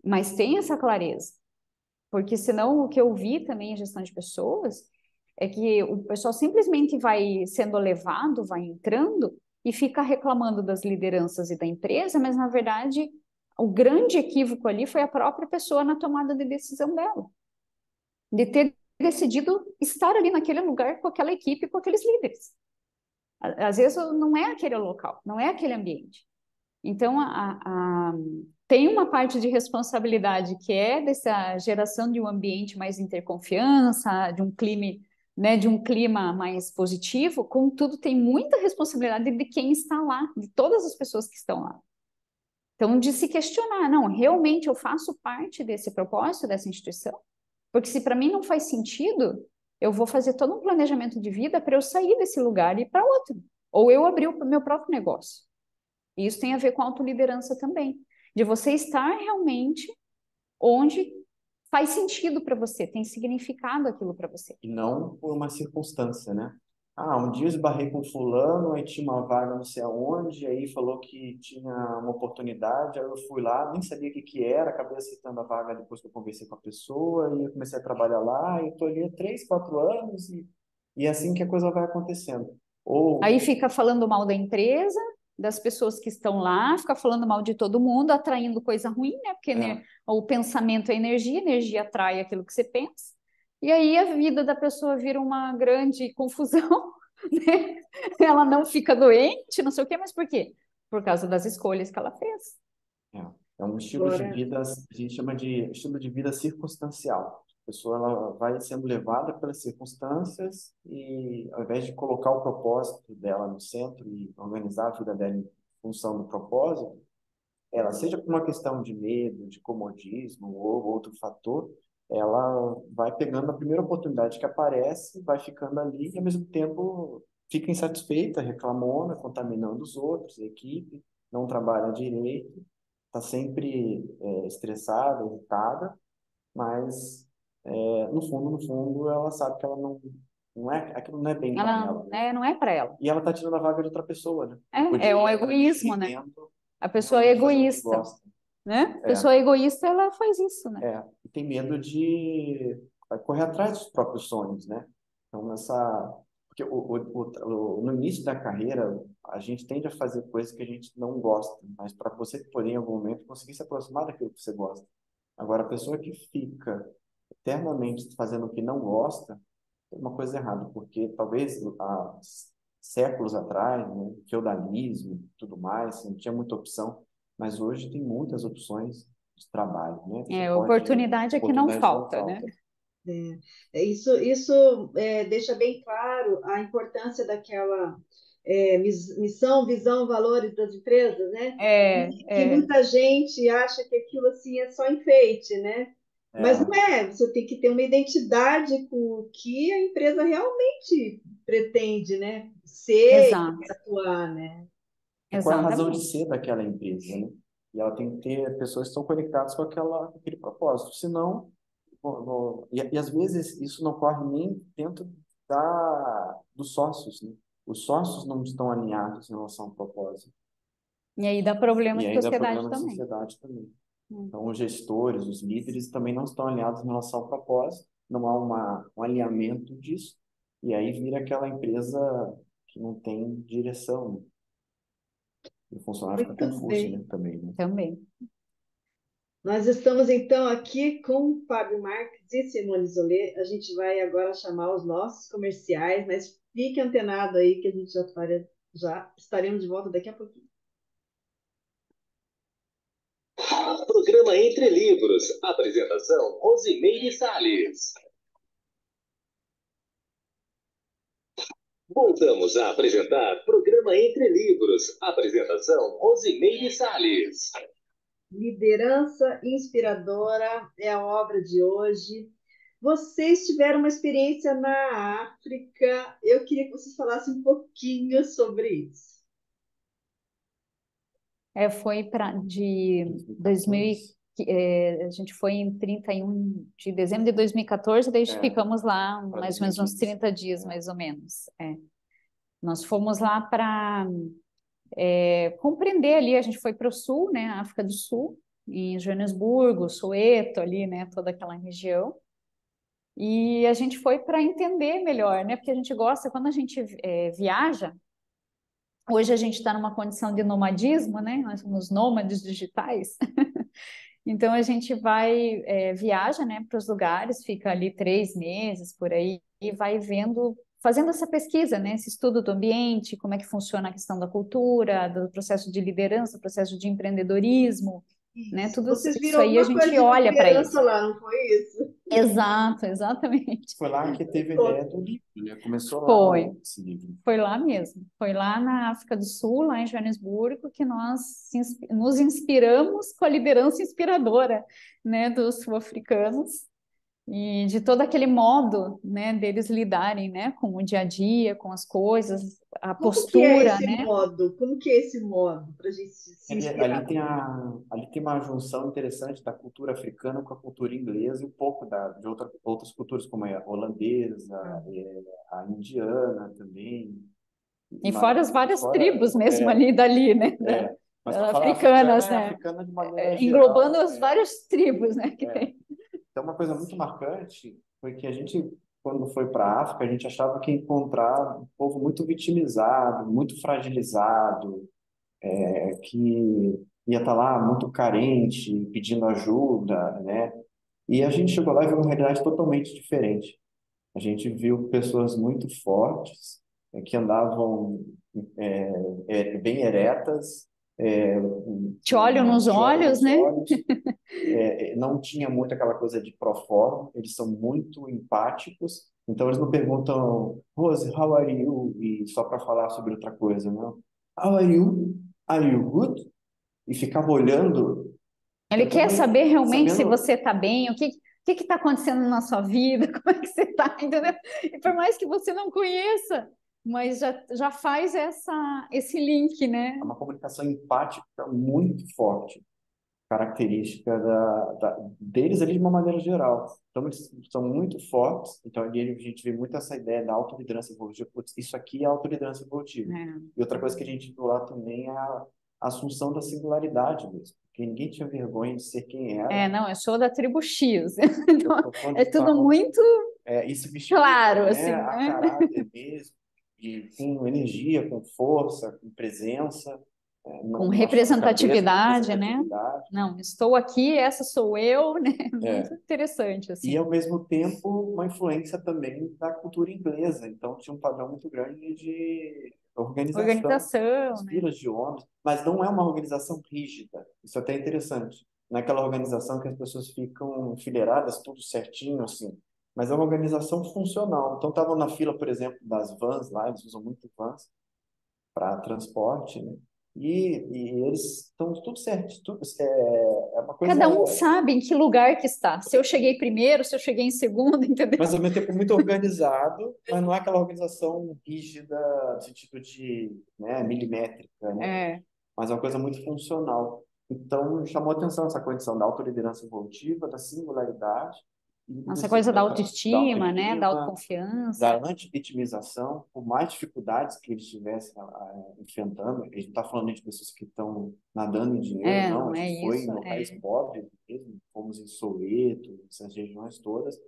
Mas tenha essa clareza, porque senão o que eu vi também em gestão de pessoas é que o pessoal simplesmente vai sendo levado, vai entrando e fica reclamando das lideranças e da empresa, mas na verdade o grande equívoco ali foi a própria pessoa na tomada de decisão dela, de ter decidido estar ali naquele lugar com aquela equipe, com aqueles líderes. Às vezes não é aquele local, não é aquele ambiente. Então, tem uma parte de responsabilidade que é dessa geração de um ambiente mais interconfiança, de um clima, né, de um clima mais positivo, contudo, tem muita responsabilidade de quem está lá, de todas as pessoas que estão lá. Então, de se questionar, não, realmente eu faço parte desse propósito, dessa instituição? Porque se para mim não faz sentido, eu vou fazer todo um planejamento de vida para eu sair desse lugar e ir para outro. Ou eu abrir o meu próprio negócio. E isso tem a ver com autoliderança também. De você estar realmente onde faz sentido para você, tem significado aquilo para você. E não por uma circunstância, né? Ah, um dia eu esbarrei com fulano, aí tinha uma vaga não sei aonde, aí falou que tinha uma oportunidade, aí eu fui lá, nem sabia o que que era, acabei aceitando a vaga depois que eu conversei com a pessoa, e eu comecei a trabalhar lá, e eu tô ali há 3, 4 anos, e é assim que a coisa vai acontecendo. Ou, Aí fica falando mal da empresa, das pessoas que estão lá, fica falando mal de todo mundo, atraindo coisa ruim, né? Porque né, o pensamento é energia atrai aquilo que você pensa. E aí a vida da pessoa vira uma grande confusão, né? Ela não fica doente, não sei o quê, mas por quê? Por causa das escolhas que ela fez. é um estilo de Agora, vida, a gente chama de estilo de vida circunstancial. A pessoa ela vai sendo levada pelas circunstâncias e, ao invés de colocar o propósito dela no centro e organizar a vida dela em função do propósito, ela, seja por uma questão de medo, de comodismo ou outro fator, ela vai pegando a primeira oportunidade que aparece, vai ficando ali e, ao mesmo tempo, fica insatisfeita, reclamona, contaminando os outros, a equipe, não trabalha direito, está sempre estressada, irritada, mas, no fundo, ela sabe que ela não é, aquilo não é bem para ela, né? Não é para ela. E ela está tirando a vaga de outra pessoa, né? É o egoísmo, né? A pessoa é egoísta. Né? A pessoa egoísta, ela faz isso, né? E tem medo de correr atrás dos próprios sonhos, né? Então, porque no início da carreira, a gente tende a fazer coisas que a gente não gosta, mas para você poder, em algum momento, conseguir se aproximar daquilo que você gosta. Agora, a pessoa que fica eternamente fazendo o que não gosta, tem uma coisa errada, porque talvez há séculos atrás, né, feudalismo e tudo mais, não tinha muita opção, mas hoje tem muitas opções de trabalho, né? Oportunidade é que não falta, né? Isso deixa bem claro a importância daquela missão, visão, valores das empresas, né? Que muita gente acha que aquilo assim é só enfeite, né? Mas não é, você tem que ter uma identidade com o que a empresa realmente pretende, né? Ser e atuar, né? Qual é a razão de ser daquela empresa, né? E ela tem que ter pessoas que estão conectadas com aquele propósito. Senão, e às vezes isso não ocorre nem dentro dos sócios, né? Os sócios não estão alinhados em relação ao propósito. E aí dá problema E de aí dá sociedade problema de também. sociedade também. Então, os gestores, os líderes também não estão alinhados em relação ao propósito, não há um alinhamento disso, e aí vira aquela empresa que não tem direção, né? E o funcionário fica Muito confuso, bem. né? Também, né? Também. Nós estamos então aqui com o Fábio Marques e Simone Zolê. A gente vai agora chamar os nossos comerciais, mas fique antenado aí que a gente já estaremos de volta daqui a pouquinho. Programa Entre Livros. Apresentação: Rosimeire Salles. Voltamos a apresentar Programa Entre Livros. Apresentação: Rosimeire Salles. Liderança Inspiradora é a obra de hoje. Vocês tiveram uma experiência na África. Eu queria que vocês falassem um pouquinho sobre isso. Foi de 2000, a gente foi em 31 de dezembro de 2014, daí ficamos lá mais ou menos uns 30 dias, mais ou menos. Nós fomos lá para compreender ali, a gente foi para o sul, né, África do Sul, em Joanesburgo, Soweto ali, né, toda aquela região. E a gente foi para entender melhor, né? Porque a gente gosta, quando a gente viaja, hoje a gente está numa condição de nomadismo, né? Nós somos nômades digitais. Então a gente vai, viaja, né, para os lugares, fica ali 3 meses por aí e vai vendo, fazendo essa pesquisa, né, esse estudo do ambiente, como é que funciona a questão da cultura, do processo de liderança, processo de empreendedorismo, né? Isso. Tudo Vocês isso viram aí a alguma coisa gente de olha para liderança isso. lá, não foi isso? Exato, exatamente. Foi lá que teve a Pô, ideia do livro, né? Começou lá Foi. esse livro. Foi lá mesmo, foi lá na África do Sul, lá em Joanesburgo, que nós nos inspiramos com a liderança inspiradora, né, dos sul-africanos e de todo aquele modo, né, deles lidarem, né, com o dia a dia, com as coisas, a como que é postura, esse né? modo? Como que é esse modo para a gente se Ali inspirar? ali tem uma junção interessante da cultura africana com a cultura inglesa e um pouco de outras culturas, como a holandesa, Ah, a indiana também. E fora as E várias fora, tribos mesmo ali dali, né, mas para falar africana, africanas, é né? africana de maneira Englobando geral. as várias tribos, né, que É. tem. Então, uma coisa muito marcante foi que a gente, quando foi para a África, a gente achava que ia encontrar um povo muito vitimizado, muito fragilizado, que ia estar lá muito carente, pedindo ajuda, né? E a gente chegou lá e viu uma realidade totalmente diferente. A gente viu pessoas muito fortes, que andavam é, bem eretas, Te olham nos de olho olhos, nos né? olhos, não tinha muito aquela coisa de proforma, eles são muito empáticos, então eles não perguntam, Rose, how are you? E só para falar sobre outra coisa, não. How are you? Are you good? E ficava olhando, Ele quer tentando, saber realmente se sabendo, você está bem, o que está acontecendo na sua vida, como é que você está, entendeu? E por mais que você não conheça, mas já faz esse link, né? é uma comunicação empática muito forte, característica deles ali de uma maneira geral. Então, eles são muito fortes. Então, ali a gente vê muito essa ideia da autoliderança evolutiva. Putz, isso aqui é autoliderança evolutiva. É. E outra coisa que a gente viu lá também é a assunção da singularidade mesmo. Porque ninguém tinha vergonha de ser quem era. Não, eu sou da tribo X, Eu então tô falando é de tudo muito e se vestir claro, assim, a né? caráter mesmo, e com energia, com força, com presença, Com não baixando a cabeça, com representatividade, né? representatividade. Não, estou aqui, essa sou eu, né? Muito É. interessante, E, assim. ao mesmo tempo, uma influência também da cultura inglesa. Então, tinha um padrão muito grande de organização, Organização, as né? filas de ônibus, mas não é uma organização rígida. Isso é até interessante. Não é aquela organização que as pessoas ficam enfileiradas, tudo certinho, assim. Mas é uma organização funcional. Então, estavam na fila, por exemplo, das vans lá, eles usam muito vans para transporte, né? E eles estão tudo certo. É uma coisa Cada um sabe em que lugar que está. Se eu cheguei primeiro, se eu cheguei em segundo, entendeu? mas ao mesmo tempo muito organizado, mas não é aquela organização rígida no sentido de, né, milimétrica, né? É, Mas é uma coisa muito funcional. Então, chamou atenção essa condição da autoliderança evolutiva, da singularidade, e nossa coisa da da autoestima, né? Da autoestima, autoconfiança. da anti-vitimização, por mais dificuldades que eles estivessem enfrentando. A gente não está falando de pessoas que estão nadando em dinheiro, não. Não A é gente foi em isso. locais pobres mesmo, fomos em Soweto, essas regiões todas,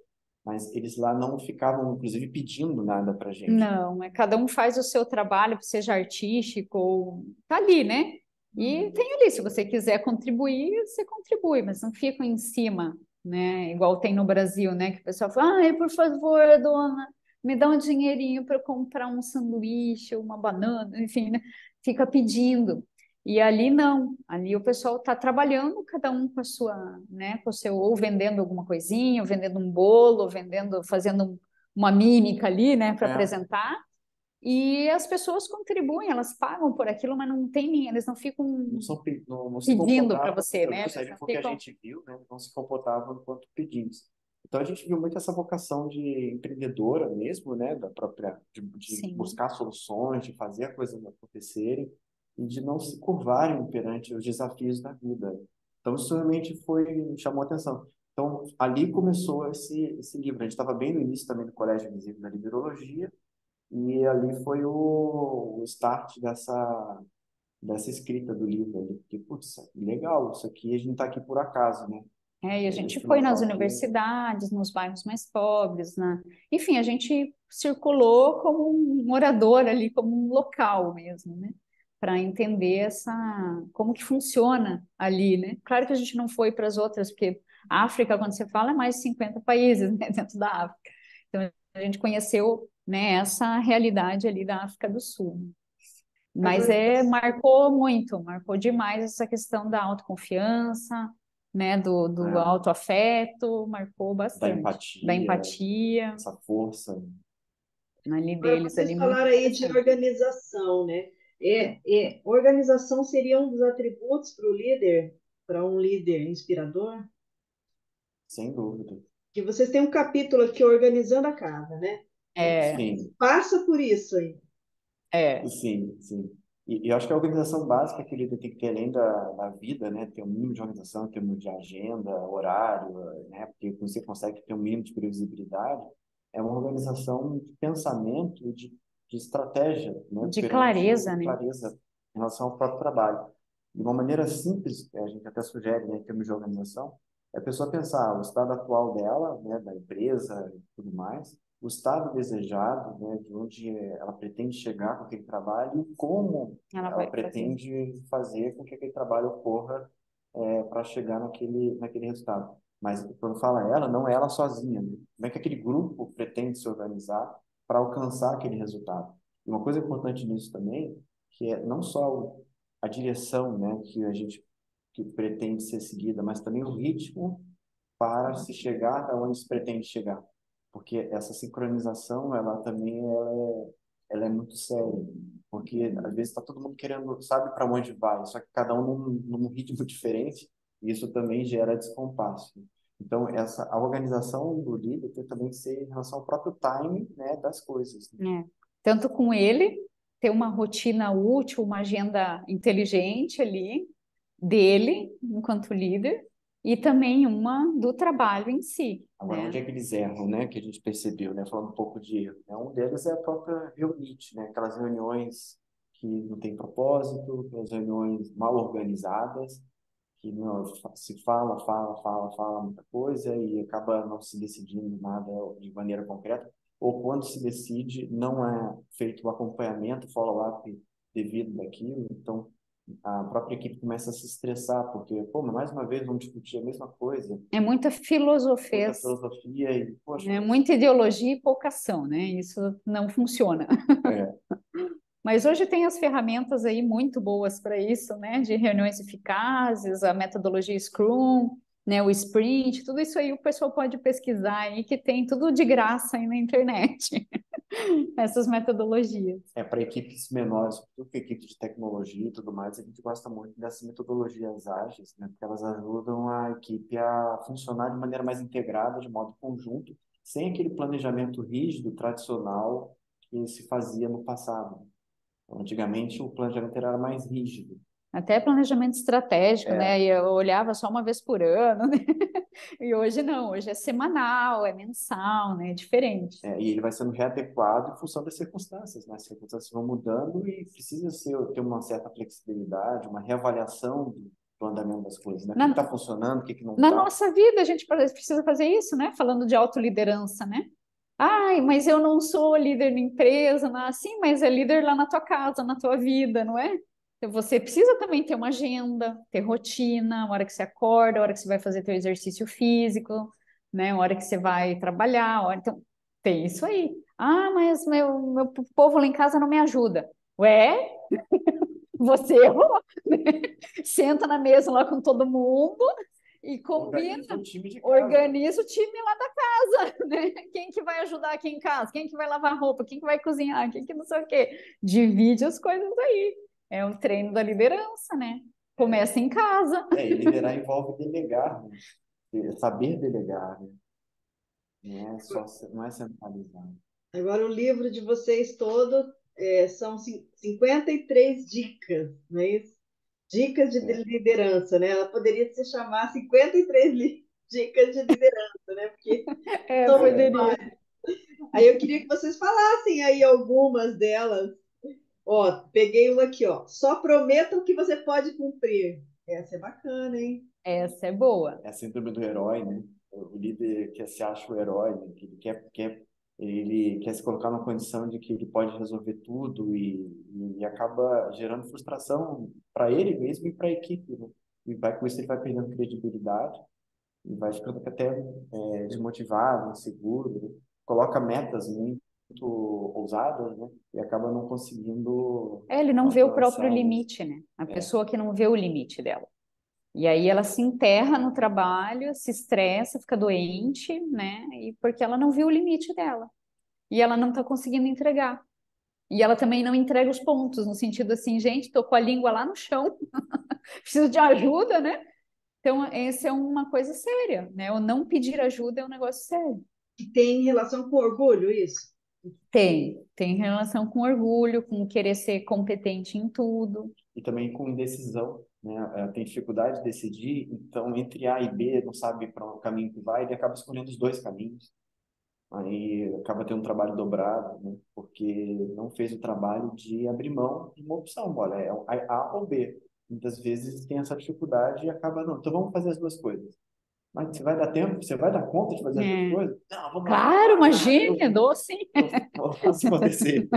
mas eles lá não ficavam, inclusive, pedindo nada para gente. Não, cada um faz o seu trabalho, seja artístico ou tá ali, né? E tem ali, se você quiser contribuir, você contribui, mas não fica em cima, né? Igual tem no Brasil, né? Que o pessoal fala, ai, por favor, dona, me dá um dinheirinho para eu comprar um sanduíche, uma banana, enfim, né? Fica pedindo. E ali não, ali o pessoal está trabalhando, cada um com a sua, né? Com o seu, ou vendendo alguma coisinha, ou vendendo um bolo, ou vendendo, fazendo uma mímica ali, né, para É, apresentar. E as pessoas contribuem, elas pagam por aquilo, mas não tem, eles não ficam não se pedindo para comportavam, você, né? isso Eles aí não foi o que a ficam. gente viu, né? Não se comportavam enquanto pedintes. Então a gente viu muito essa vocação de empreendedora mesmo, né? Da própria, de Sim. buscar soluções, de fazer as coisas acontecerem e de não se curvarem perante os desafios da vida. Então isso realmente chamou atenção. Então ali começou esse livro. A gente estava bem no início também do Colégio Invisível da Liderologia e ali foi o start dessa escrita do livro ali, porque, putz, legal, isso aqui a gente está aqui por acaso, né? E a Eles gente que foi não nas faltam. universidades, nos bairros mais pobres, enfim, a gente circulou como um morador ali, como um local mesmo, né? Para entender como que funciona ali, né? Claro que a gente não foi para as outras, porque a África, quando você fala, é mais de 50 países, né, dentro da África. Então, a gente conheceu, né, essa realidade ali da África do Sul. Mas Agora, marcou demais essa questão da autoconfiança, né, do É, autoafeto, marcou da bastante, da empatia, empatia essa força. ali agora deles, vocês ali muito falaram aí de interessante. organização, né? Organização seria um dos atributos para o líder, para um líder inspirador? Sem dúvida. Que vocês têm um capítulo aqui organizando a casa, né? É, Sim, Passa por isso aí. sim, sim. E eu acho que a organização básica que o líder tem que ter, além da vida, né? Ter um mínimo de organização, ter um mínimo de agenda, horário, né? Porque você consegue ter um mínimo de previsibilidade, é uma organização de pensamento e de estratégia, né? de Perante clareza, né? clareza em relação ao próprio trabalho. De uma maneira simples, a gente até sugere, né, em termos de organização, é a pessoa pensar o estado atual dela, né, da empresa e tudo mais, o estado desejado, né, de onde ela pretende chegar com aquele trabalho e como Ela ela vai fazer. pretende fazer com que aquele trabalho ocorra para chegar naquele resultado. Mas quando fala ela, não é ela sozinha, né? Como é que aquele grupo pretende se organizar para alcançar aquele resultado? E uma coisa importante nisso também, que é não só a direção, né, que a gente que pretende ser seguida, mas também o ritmo para se chegar aonde se pretende chegar. Porque essa sincronização, ela também ela é muito séria. Porque às vezes está todo mundo querendo, sabe para onde vai, só que cada um num ritmo diferente, e isso também gera descompasso. Então, a organização do líder tem também que ser em relação ao próprio timing, né, das coisas. Né? É. Tanto com ele, ter uma rotina útil, uma agenda inteligente ali, dele, enquanto líder, e também uma do trabalho em si, Agora, onde né? é que eles erram, né? Que a gente percebeu, né? Falando um pouco de erro. Né? Um deles é a própria reunite, né? Aquelas reuniões que não têm propósito, aquelas reuniões mal organizadas, que não, se fala muita coisa e acaba não se decidindo nada de maneira concreta. Ou quando se decide, não é feito o acompanhamento, follow-up devido daquilo. Então, a própria equipe começa a se estressar, porque, pô, mas mais uma vez vamos discutir a mesma coisa, É muita filosofia, muita filosofia e, poxa, né? mas Muita ideologia e pouca ação, né? Isso não funciona. é, Mas hoje tem as ferramentas aí muito boas para isso, né? De reuniões eficazes, a metodologia Scrum, né? O Sprint, tudo isso aí o pessoal pode pesquisar aí, que tem tudo de graça aí na internet, essas metodologias. para equipes menores, sobretudo que equipes de tecnologia e tudo mais, a gente gosta muito dessas metodologias ágeis, né? Porque elas ajudam a equipe a funcionar de maneira mais integrada, de modo conjunto, sem aquele planejamento rígido, tradicional, que se fazia no passado. Antigamente, o planejamento era mais rígido. Até planejamento estratégico, né? É, E eu olhava só uma vez por ano, né? E hoje não, hoje é semanal, é mensal, né? É diferente. e ele vai sendo readequado em função das circunstâncias, né? As circunstâncias vão mudando e precisa ter uma certa flexibilidade, uma reavaliação do andamento das coisas, né? O que Na, está funcionando, o que não na está. nossa vida, a gente precisa fazer isso, né? Falando de autoliderança, né? Ai, mas eu não sou líder na empresa, sim, mas é líder lá na tua casa, na tua vida, não é? Então você precisa também ter uma agenda, ter rotina, a hora que você acorda, a hora que você vai fazer teu exercício físico, né? A hora que você vai trabalhar, então tem isso aí. Ah, mas meu povo lá em casa não me ajuda. Ué, você errou, né? Senta na mesa lá com todo mundo e Organiza combina, o time de casa. organiza o time lá da casa, né? Quem que vai ajudar aqui em casa? Quem que vai lavar roupa? Quem que vai cozinhar? Quem que não sei o quê? Divide as coisas aí. É um treino da liderança, né? Começa em casa. E liderar envolve delegar, né? Saber delegar, né? Não é centralizar. Agora, o livro de vocês todo são 53 dicas, não é isso? Dicas de É, liderança, né? Ela poderia se chamar 53 dicas de liderança, né? Porque É, são muito é, poderia. várias. Aí eu queria que vocês falassem aí algumas delas. Ó, peguei uma aqui, ó. Só prometa o que você pode cumprir. Essa é bacana, hein? Essa é boa. É a síndrome do herói, né? O líder que se acha o herói, né? Que ele quer se colocar numa condição de que ele pode resolver tudo e acaba gerando frustração para ele mesmo e para a equipe, né? E com isso ele vai perdendo credibilidade e vai ficando até desmotivado, inseguro, né? Coloca metas muito ousadas, né? E acaba não conseguindo Ele não vê o próprio alcançá-las. limite, né? A É, pessoa que não vê o limite dela. E aí ela se enterra no trabalho, se estressa, fica doente, né? E porque ela não viu o limite dela. E ela não está conseguindo entregar. E ela também não entrega os pontos, no sentido assim, gente, tô com a língua lá no chão, preciso de ajuda, né? Então, essa é uma coisa séria, né? O não pedir ajuda é um negócio sério. Que tem relação com orgulho, isso? Tem relação com orgulho, com querer ser competente em tudo. e também com indecisão, né? Tem dificuldade de decidir, então entre A e B não sabe para o caminho que vai, ele acaba escolhendo os dois caminhos. Aí acaba tendo um trabalho dobrado, né? Porque não fez o trabalho de abrir mão de uma opção, olha, é A ou B. Muitas vezes tem essa dificuldade e acaba, não, então vamos fazer as duas coisas. Mas você vai dar tempo? Você vai dar conta de fazer as duas É. coisas? Não, vamos lá, Claro, bora, imagine, doce. eu faço acontecer.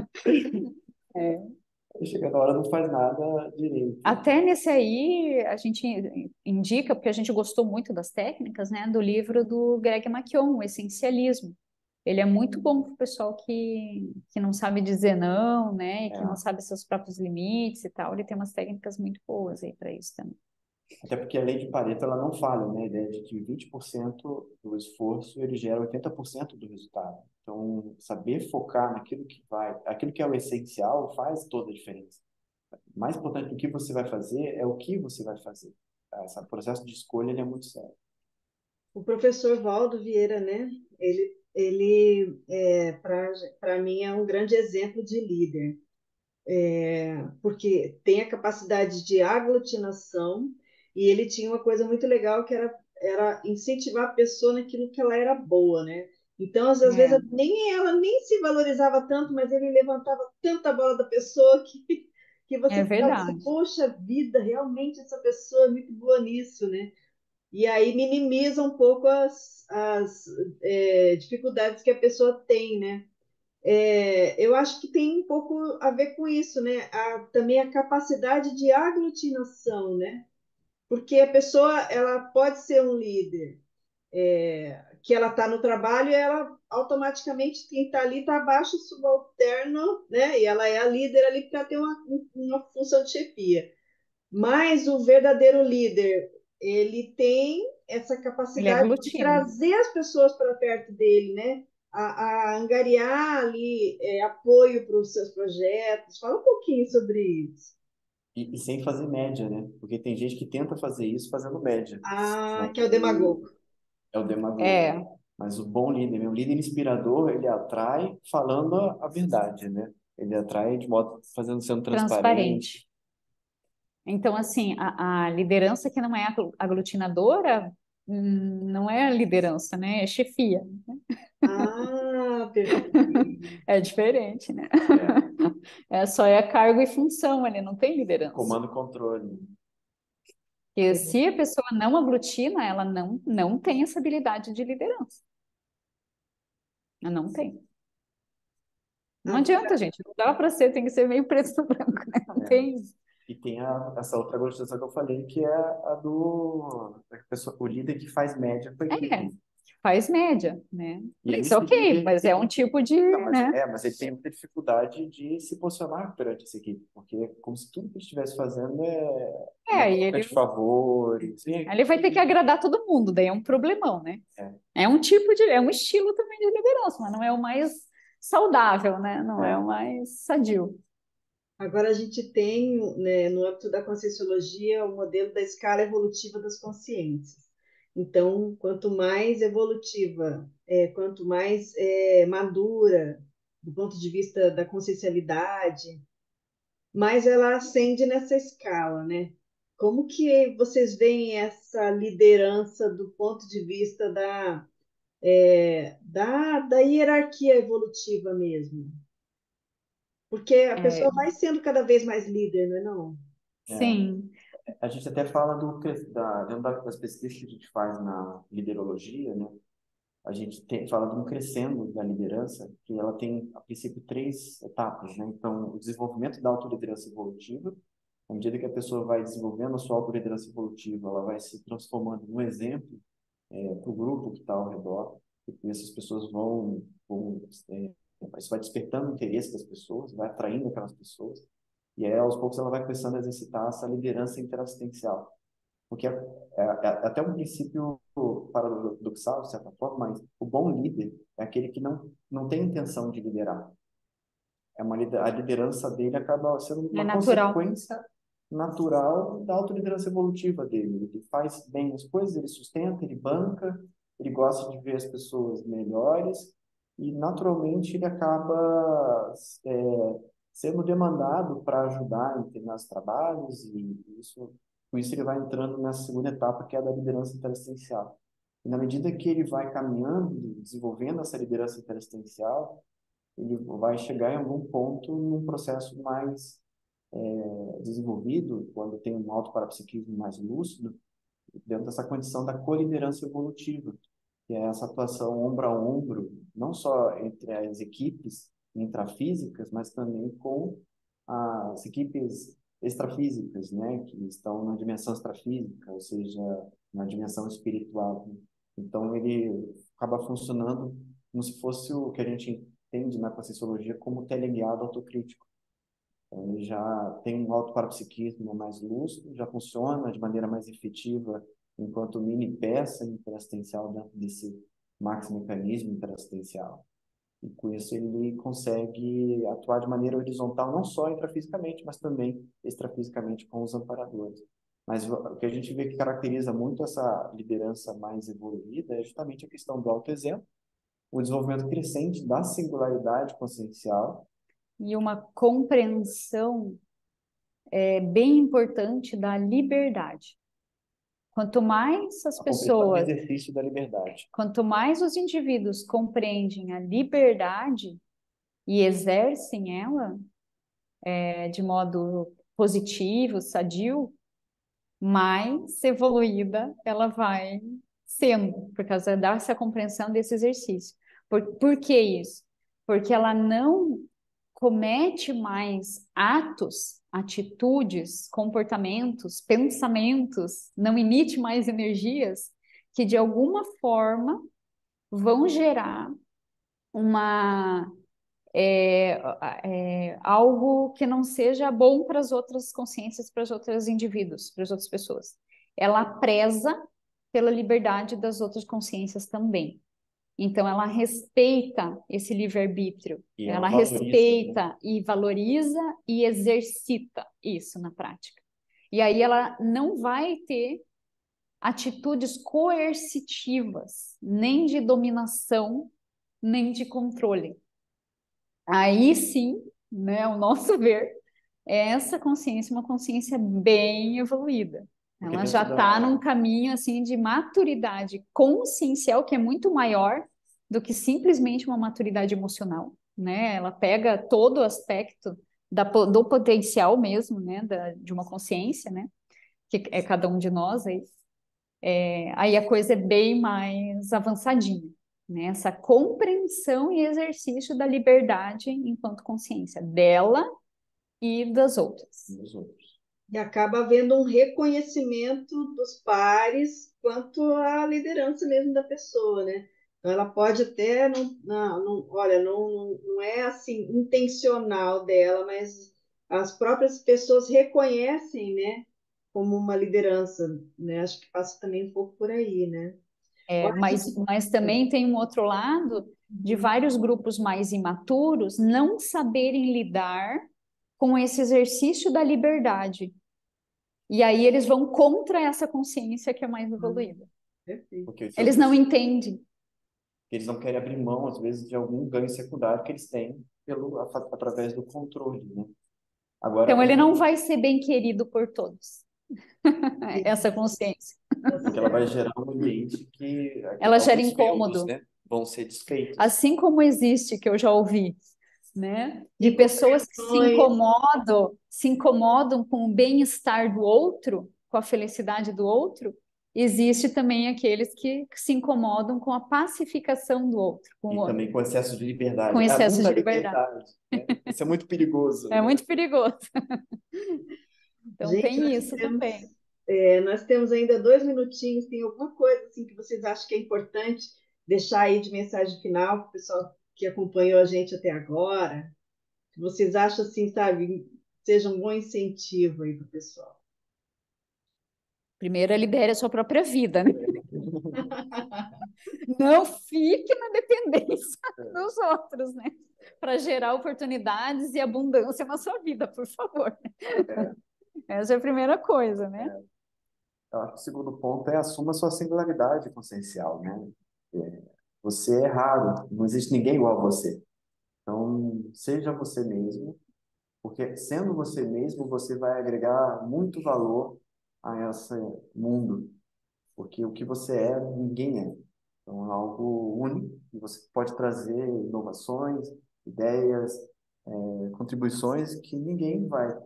É. Aí chega na hora não faz nada direito. Até nesse aí, a gente indica, porque a gente gostou muito das técnicas, né, do livro do Greg McKeown, O Essencialismo. Ele é muito bom para o pessoal que não sabe dizer não, né, e que não É. sabe seus próprios limites e tal. Ele tem umas técnicas muito boas aí para isso também. Até porque a lei de Pareto ela não falha, né? A ideia de que 20% do esforço ele gera 80% do resultado. Então, saber focar naquilo que vai, aquilo que é o essencial faz toda a diferença. Mais importante do que você vai fazer é o que você vai fazer. Esse processo de escolha ele é muito sério. O professor Valdo Vieira, né? Ele para mim, é um grande exemplo de líder, porque tem a capacidade de aglutinação e ele tinha uma coisa muito legal que era incentivar a pessoa naquilo que ela era boa, né? Então, às vezes, É, nem ela nem se valorizava tanto, mas ele levantava tanta bola da pessoa que você é ficava assim, verdade. poxa vida, realmente essa pessoa é muito boa nisso, né? E aí minimiza um pouco as dificuldades que a pessoa tem, né? Eu acho que tem um pouco a ver com isso, né? Também a capacidade de aglutinação, né? Porque a pessoa ela pode ser um líder, que ela está no trabalho e ela automaticamente quem está ali está abaixo subalterno, né? E ela é a líder ali para ter uma função de chefia. Mas o verdadeiro líder, ele tem essa Ele capacidade de aglutina. trazer as pessoas para perto dele, né? A angariar ali apoio para os seus projetos. Fala um pouquinho sobre isso. E sem fazer média, né? Porque tem gente que tenta fazer isso fazendo média, Ah, né? que é o demagogo. É o demagogo. É, Mas o bom líder, né? O líder inspirador, ele atrai falando a verdade, né? Ele atrai de modo sendo transparente. transparente. Então, assim, a liderança que não é aglutinadora, não é liderança, né? É chefia. Ah, perfeito. É diferente, né? É, É só cargo e função, ele não tem liderança. comando e controle. E se a pessoa não aglutina, ela não tem essa habilidade de liderança. Ela não tem. Não adianta, Agora, gente. Não dá para ser, tem que ser meio preto no branco, né? Não É. tem. E tem essa outra gostação que eu falei, que é a do a pessoa, o líder que faz média com a É, equipe. faz média, né? E é Isso é nisso que ok, mas é um tipo de, não, né? mas ele tem muita dificuldade de se posicionar perante essa equipe, porque é como se tudo que ele estivesse fazendo é uma E troca de favores. ele vai ter que agradar todo mundo, daí é um problemão, né? É, É um tipo de, é um estilo também de liderança, mas não é o mais saudável, né? Não é o é. mais sadio. agora a gente tem, né, no âmbito da Conscienciologia, o modelo da escala evolutiva das consciências. Então, quanto mais evolutiva, quanto mais madura, do ponto de vista da consciencialidade, mais ela ascende nessa escala, né? Como que vocês veem essa liderança do ponto de vista da hierarquia evolutiva mesmo? Porque a É, pessoa vai sendo cada vez mais líder, não é não? É. sim. A gente até fala dentro das pesquisas que a gente faz na liderologia, né? A gente fala de um crescendo da liderança, que ela tem, a princípio, 3 etapas, né? Então, o desenvolvimento da autoliderança evolutiva, à medida que a pessoa vai desenvolvendo a sua autoliderança evolutiva, ela vai se transformando num exemplo para o grupo que está ao redor, e essas pessoas isso vai despertando o interesse das pessoas, vai atraindo aquelas pessoas, e aí, aos poucos, ela vai começando a exercitar essa liderança interassistencial. Porque é até um princípio paradoxal, de certa forma, mas o bom líder é aquele que não tem intenção de liderar. A liderança dele acaba sendo É uma natural. consequência natural da autoliderança evolutiva dele. Ele faz bem as coisas, ele sustenta, ele banca, ele gosta de ver as pessoas melhores e, naturalmente, ele acaba sendo demandado para ajudar em determinados trabalhos e com isso ele vai entrando nessa segunda etapa, que é a da liderança interassistencial. E na medida que ele vai caminhando, desenvolvendo essa liderança interassistencial, ele vai chegar em algum ponto num processo mais desenvolvido, quando tem um autoparapsiquismo mais lúcido, dentro dessa condição da coliderança evolutiva, que é essa atuação ombro a ombro, não só entre as equipes intrafísicas, mas também com as equipes extrafísicas, né, que estão na dimensão extrafísica, ou seja, na dimensão espiritual. Então, ele acaba funcionando como se fosse o que a gente entende na Conscienciologia como teleguiado autocrítico. Então, ele já tem um autoparapsiquismo mais lúcido, já funciona de maneira mais efetiva enquanto mini peça interassistencial dentro desse maxi-mecanismo interassistencial. E com isso ele consegue atuar de maneira horizontal, não só intrafisicamente, mas também extrafisicamente com os amparadores. Mas o que a gente vê que caracteriza muito essa liderança mais evoluída é justamente a questão do autoexemplo, o desenvolvimento crescente da singularidade consciencial. E uma compreensão bem importante da liberdade. Quanto mais as pessoas, o exercício da liberdade. quanto mais os indivíduos compreendem a liberdade e exercem ela de modo positivo, sadio, mais evoluída ela vai sendo, por causa dessa compreensão desse exercício. Por que isso? Porque ela não comete mais atos, atitudes, comportamentos, pensamentos, não emite mais energias que de alguma forma vão gerar algo que não seja bom para as outras consciências, para os outros indivíduos, para as outras pessoas. Ela preza pela liberdade das outras consciências também. Então, ela respeita esse livre-arbítrio, ela respeita, né? E valoriza e exercita isso na prática. E aí ela não vai ter atitudes coercitivas, nem de dominação, nem de controle. Aí sim, né, ao nosso ver, essa consciência é uma consciência bem evoluída. Ela já está num caminho assim de maturidade consciencial que é muito maior do que simplesmente uma maturidade emocional, né? Ela pega todo o aspecto do potencial mesmo, né, de uma consciência, né, que é cada um de nós aí. Aí a coisa é bem mais avançadinha, né? Essa compreensão e exercício da liberdade enquanto consciência dela e das outras. E acaba havendo um reconhecimento dos pares quanto à liderança mesmo da pessoa, né? Então, ela pode até, não é assim intencional dela, mas as próprias pessoas reconhecem, né, como uma liderança, né? Acho que passa também um pouco por aí, né? Mas também tem um outro lado de vários grupos mais imaturos não saberem lidar com esse exercício da liberdade. E aí eles vão contra essa consciência que é mais evoluída. Eles não entendem. Eles não querem abrir mão, às vezes, de algum ganho secundário que eles têm através do controle, né? Agora, então ele não vai ser bem querido por todos. Essa consciência. Porque ela vai gerar um ambiente que ela gera incômodo, né, vão ser desfeitos. Assim como existe, que eu já ouvi, né, de pessoas que se incomodam com o bem-estar do outro, com a felicidade do outro, existe também aqueles que se incomodam com a pacificação do outro, E também com excesso de liberdade. com excesso muita de liberdade. Né? Isso é muito perigoso. É muito perigoso. Então Gente, tem isso também. Nós temos ainda 2 minutinhos. Tem alguma coisa assim que vocês acham que é importante deixar aí de mensagem final para o pessoal que acompanhou a gente até agora? Que vocês acham assim, sabe, seja um bom incentivo aí para o pessoal? Primeiro, libere a sua própria vida, né? Não fique na dependência dos outros, né? Para gerar oportunidades e abundância na sua vida, por favor. Essa é a primeira coisa, né? Eu acho que o segundo ponto é assuma sua singularidade consciencial, né? Você é raro, não existe ninguém igual a você. Então, seja você mesmo, porque sendo você mesmo, você vai agregar muito valor a esse mundo, porque o que você é, ninguém é. Então, é algo único e você pode trazer inovações, ideias, contribuições que ninguém vai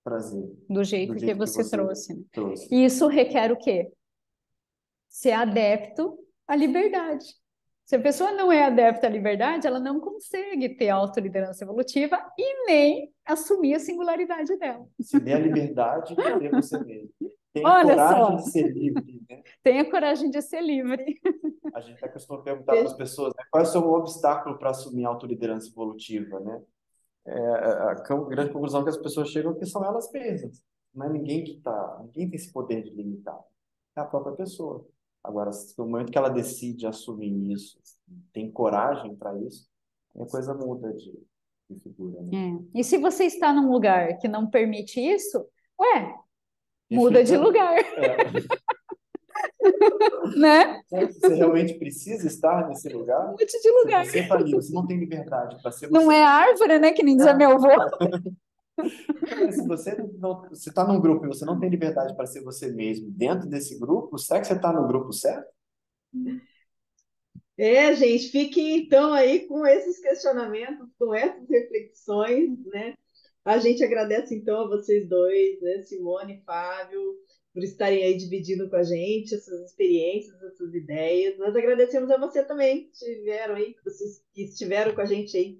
trazer Do jeito que você trouxe, né? E isso requer o quê? Ser adepto à liberdade. Se a pessoa não é adepta à liberdade, ela não consegue ter autoliderança evolutiva e nem assumir a singularidade dela. Se dê a liberdade de ser você mesmo. Tenha Olha coragem só. de ser livre, né? Tenha coragem de ser livre. A gente está acostumado a perguntar para as pessoas, né, qual é o seu obstáculo para assumir a autoliderança evolutiva, né? A grande conclusão que as pessoas chegam é que são elas mesmas. Não é ninguém ninguém tem esse poder de limitar. É a própria pessoa. Agora, no momento que ela decide assumir isso, tem coragem para isso, a coisa muda de figura, né? E se você está num lugar que não permite isso, muda de lugar. Né? Você realmente precisa estar nesse lugar? Mude de lugar. Se você está ali, você não tem liberdade para ser você. Não é árvore, né? Que nem dizia meu avô. Se você está num grupo e você não tem liberdade para ser você mesmo dentro desse grupo, será que você está no grupo certo? Gente, fiquem então aí com esses questionamentos, com essas reflexões, né? A gente agradece então a vocês dois, né, Simone e Fábio, por estarem aí dividindo com a gente essas experiências, essas ideias. Nós agradecemos a você também, vocês que estiveram com a gente aí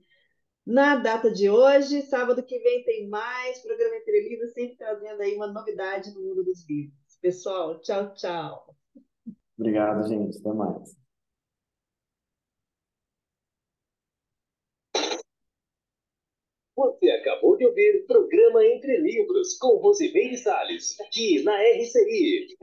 na data de hoje. Sábado que vem tem mais programa Entre Livros, sempre trazendo aí uma novidade no mundo dos livros. Pessoal, tchau, tchau. Obrigado, gente. Até mais. Você acabou de ouvir Programa Entre Livros, com Rosimeire Salles, aqui na RCI.